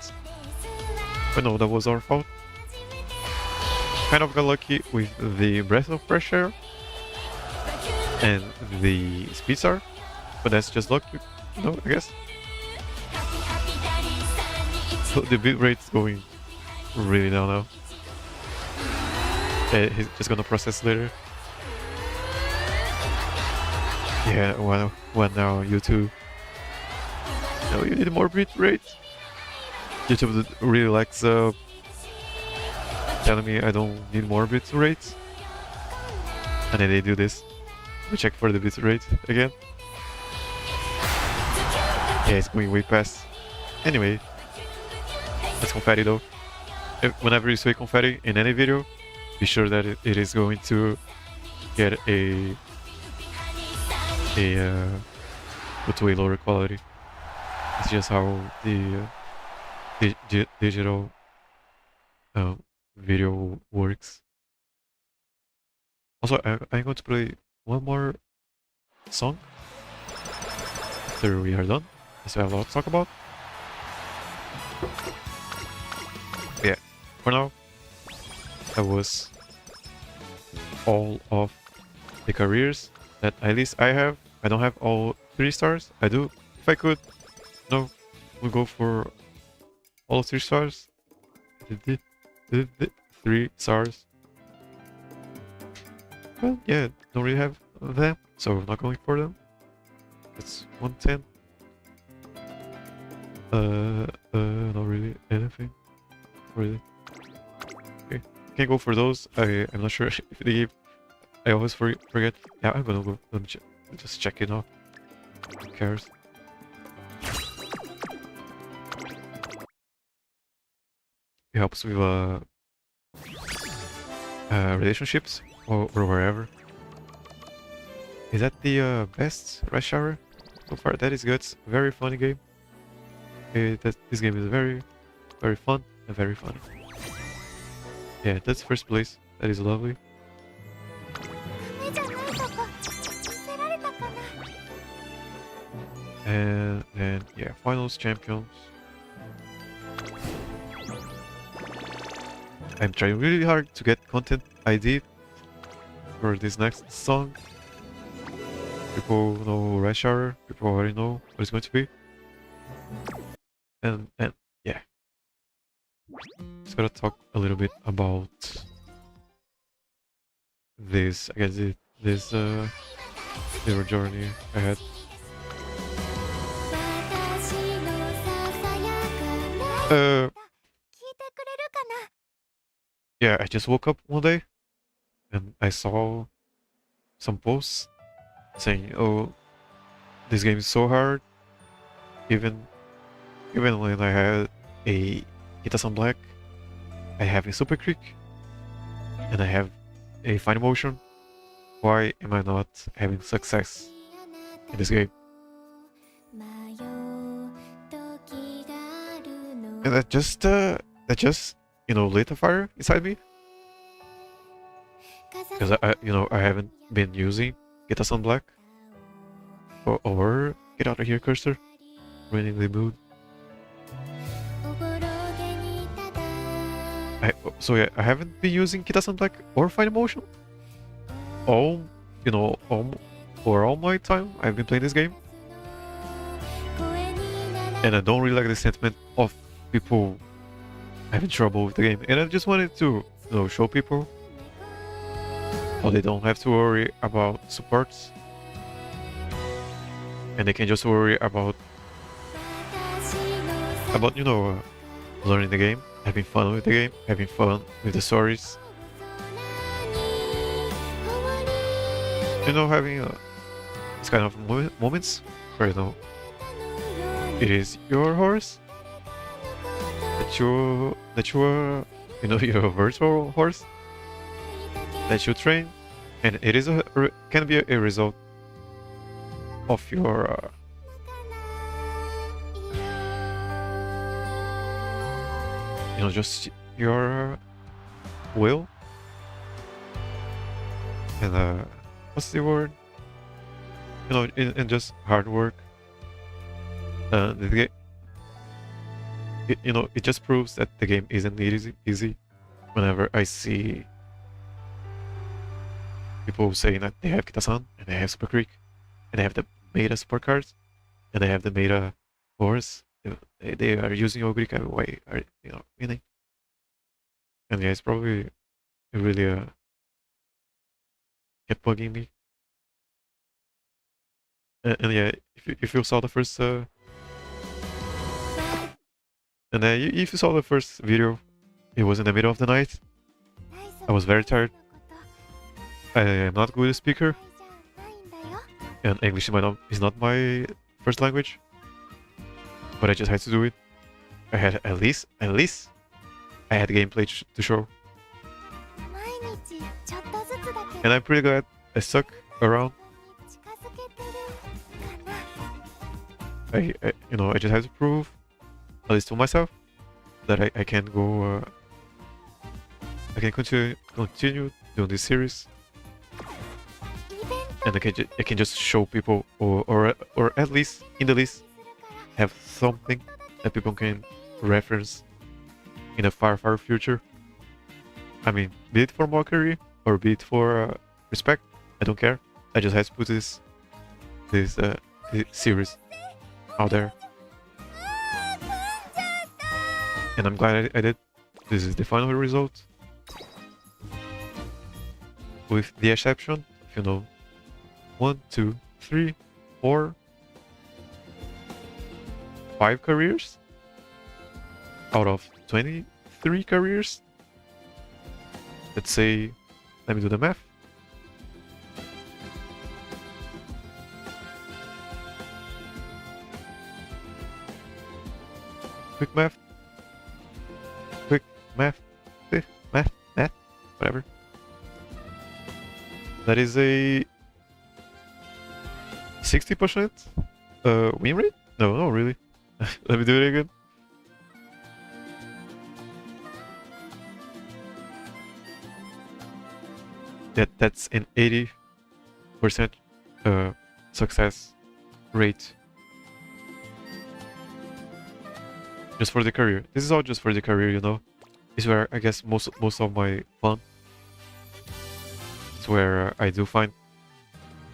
but no, that was our fault. Kind of got lucky with the breath of pressure and the speed star, but that's just luck, you know, I guess. So the bit rate's going really down now. Yeah, he's just gonna process later. Yeah, well now YouTube. No, you need more bit rate. YouTube really likes telling me I don't need more bit rate, and then they do this. We check for the bit rate again. Yeah, it's going way past. Anyway, that's confetti though. Whenever you say confetti in any video, be sure that it is going to get a to a lower quality. It's just how the digital video works. Also, I'm going to play one more song after we are done. So I have a lot to talk about. Yeah, for now, that was all of the careers that at least I have. I don't have all 3 stars. I do, if I could. No, we'll go for all 3 stars. 3 stars. Well, yeah, don't really have them, so I'm not going for them. It's 110. Not really anything. Really. Okay, can't go for those. I'm not sure if they give. I always forget. Yeah, I'm gonna go. Let me just check it out. Who cares? It helps with relationships or wherever. Is that the best rush hour so far? That is good. It's a very funny game. This game is very fun and very funny. Yeah, that's first place. That is lovely. And then yeah, finals champions. I'm trying really hard to get content ID for this next song. People know Rush Hour, people already know what it's going to be. And yeah. Just gotta talk a little bit about this, I guess this little journey I had. Yeah, I just woke up one day and I saw some posts saying, "Oh, this game is so hard. Even when I had a Kitasan Black, I have a Super Creek, and I have a Fine Motion. Why am I not having success in this game?" And that just lit a fire inside me. Because I haven't been using Kitasan Black or get out of here, cursor. Ruining the mood. I haven't been using Kitasan Black or Fine Motion. For all my time I've been playing this game. And I don't really like the sentiment of people having trouble with the game. And I just wanted to show people how they don't have to worry about supports. And they can just worry about learning the game, having fun with the game, having fun with the stories. Having this kind of moments where it is your horse that you your virtual horse that you train, and it is can be a result of your just your will and what's the word? And just hard work. It just proves that the game isn't easy. Whenever I see people saying that they have Kitasan and they have Super Creek and they have the meta support cards and they have the meta horse, they are using Ogurika. Why are winning? And yeah, it's probably really kept bugging me. And yeah, if you saw the first if you saw the first video, it was in the middle of the night. I was very tired. I am not good at speaker, and English is not my first language. But I just had to do it. I had at least I had gameplay to show. And I'm pretty glad I stuck around. I just have to prove, at least to myself, that I can go. I can continue doing this series, and I can just show people, or at least in the list have something that people can reference in a far future. I mean, be it for mockery or be it for respect, I don't care. I just had to put this series out there, and I'm glad I did. This is the final result. with the exception, if you know, 1, 2, 3, 4, 5 careers out of 23 careers. Let's say, let me do the math. Quick math. Quick math. Math. Whatever. That is a 60% win rate? No, not really. Let me do it again. That's an 80% success rate. Just for the career. This is all just for the career, you know. It's where I guess most of my fun. It's where I do find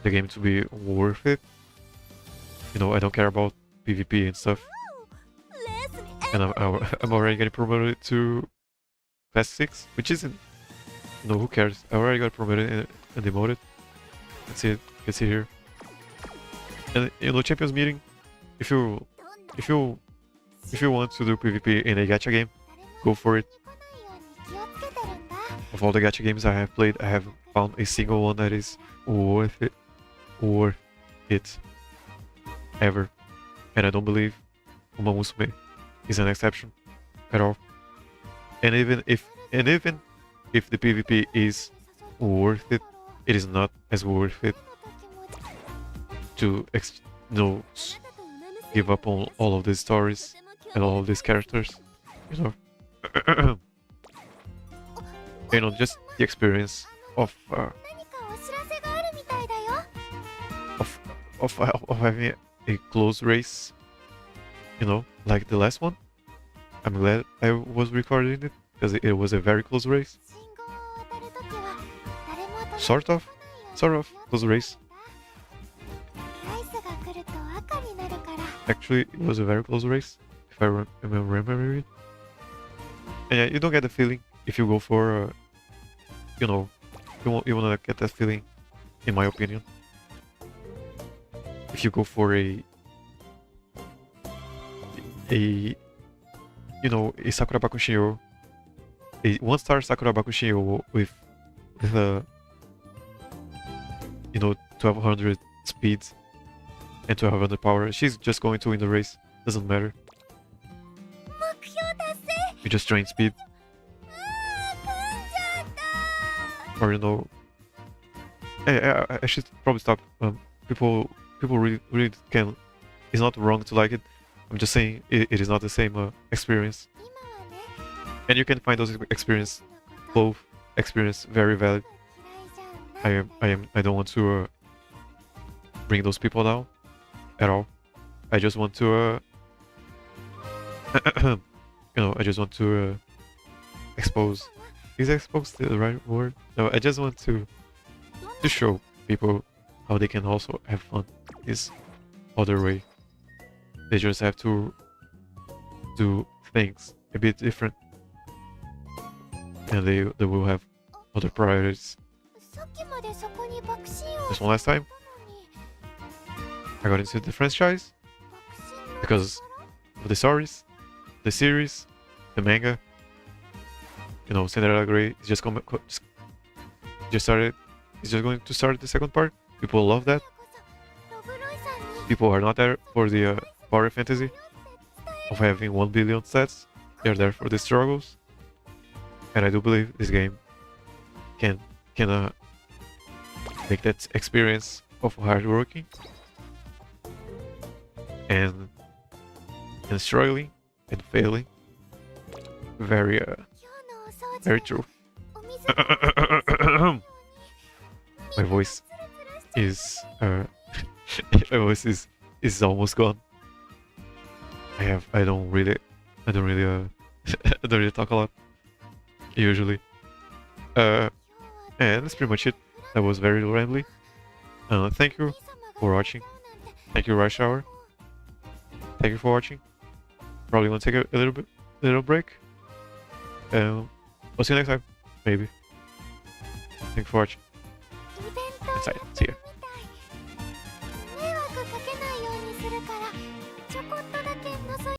the game to be worth it. You know, I don't care about PvP and stuff. And I'm already getting promoted to class 6, which isn't. No, who cares? I already got promoted and demoted. That's it. You can see here. And you know, Champions Meeting. If you want to do PvP in a gacha game, go for it. Of all the gacha games I have played, I haven't found a single one that is worth it. Worth it. Ever. And I don't believe Umamusume is an exception at all. And even if the PvP is worth it, it is not as worth it to give up on all of these stories and all of these characters, you know. You know, just the experience of having a close race, you know, like the last one. I'm glad I was recording it because it was a very close race. Sort of close race. Actually, it was a very close race, if I remember it. And yeah, you don't get the feeling if you go for, you know, you wanna get that feeling, in my opinion. If you go for a you know, a Sakura Bakushinyo, a 1-star Sakura Bakushinyo with you know, 1200 speed and 1200 power, she's just going to win the race. Doesn't matter. You just train speed. Or you know, I should probably stop. People really can. It's not wrong to like it. I'm just saying it is not the same experience. And you can find those both experience very valid. I don't want to bring those people down at all. I just want to you know, I just want to expose. Is exposed the right word? No, I just want to show people how they can also have fun this other way. They just have to do things a bit different, and they will have other priorities. Just one last time, I got into the franchise because of the stories, the series, the manga. You know, Cinderella Grey is just started. It's just going to start the second part. People love that. People are not there for the power fantasy of having 1 billion stats. They're there for the struggles. And I do believe this game can make that experience of hard working and struggling and failing very true. My voice is my voice is almost gone. I don't really I don't really talk a lot usually. And that's pretty much it. That was very rambly. Thank you for watching. Thank you, Rush Hour. Thank you for watching. Probably gonna take a little break. I'll see you next time, maybe. Thank you for watching. inside. See ya.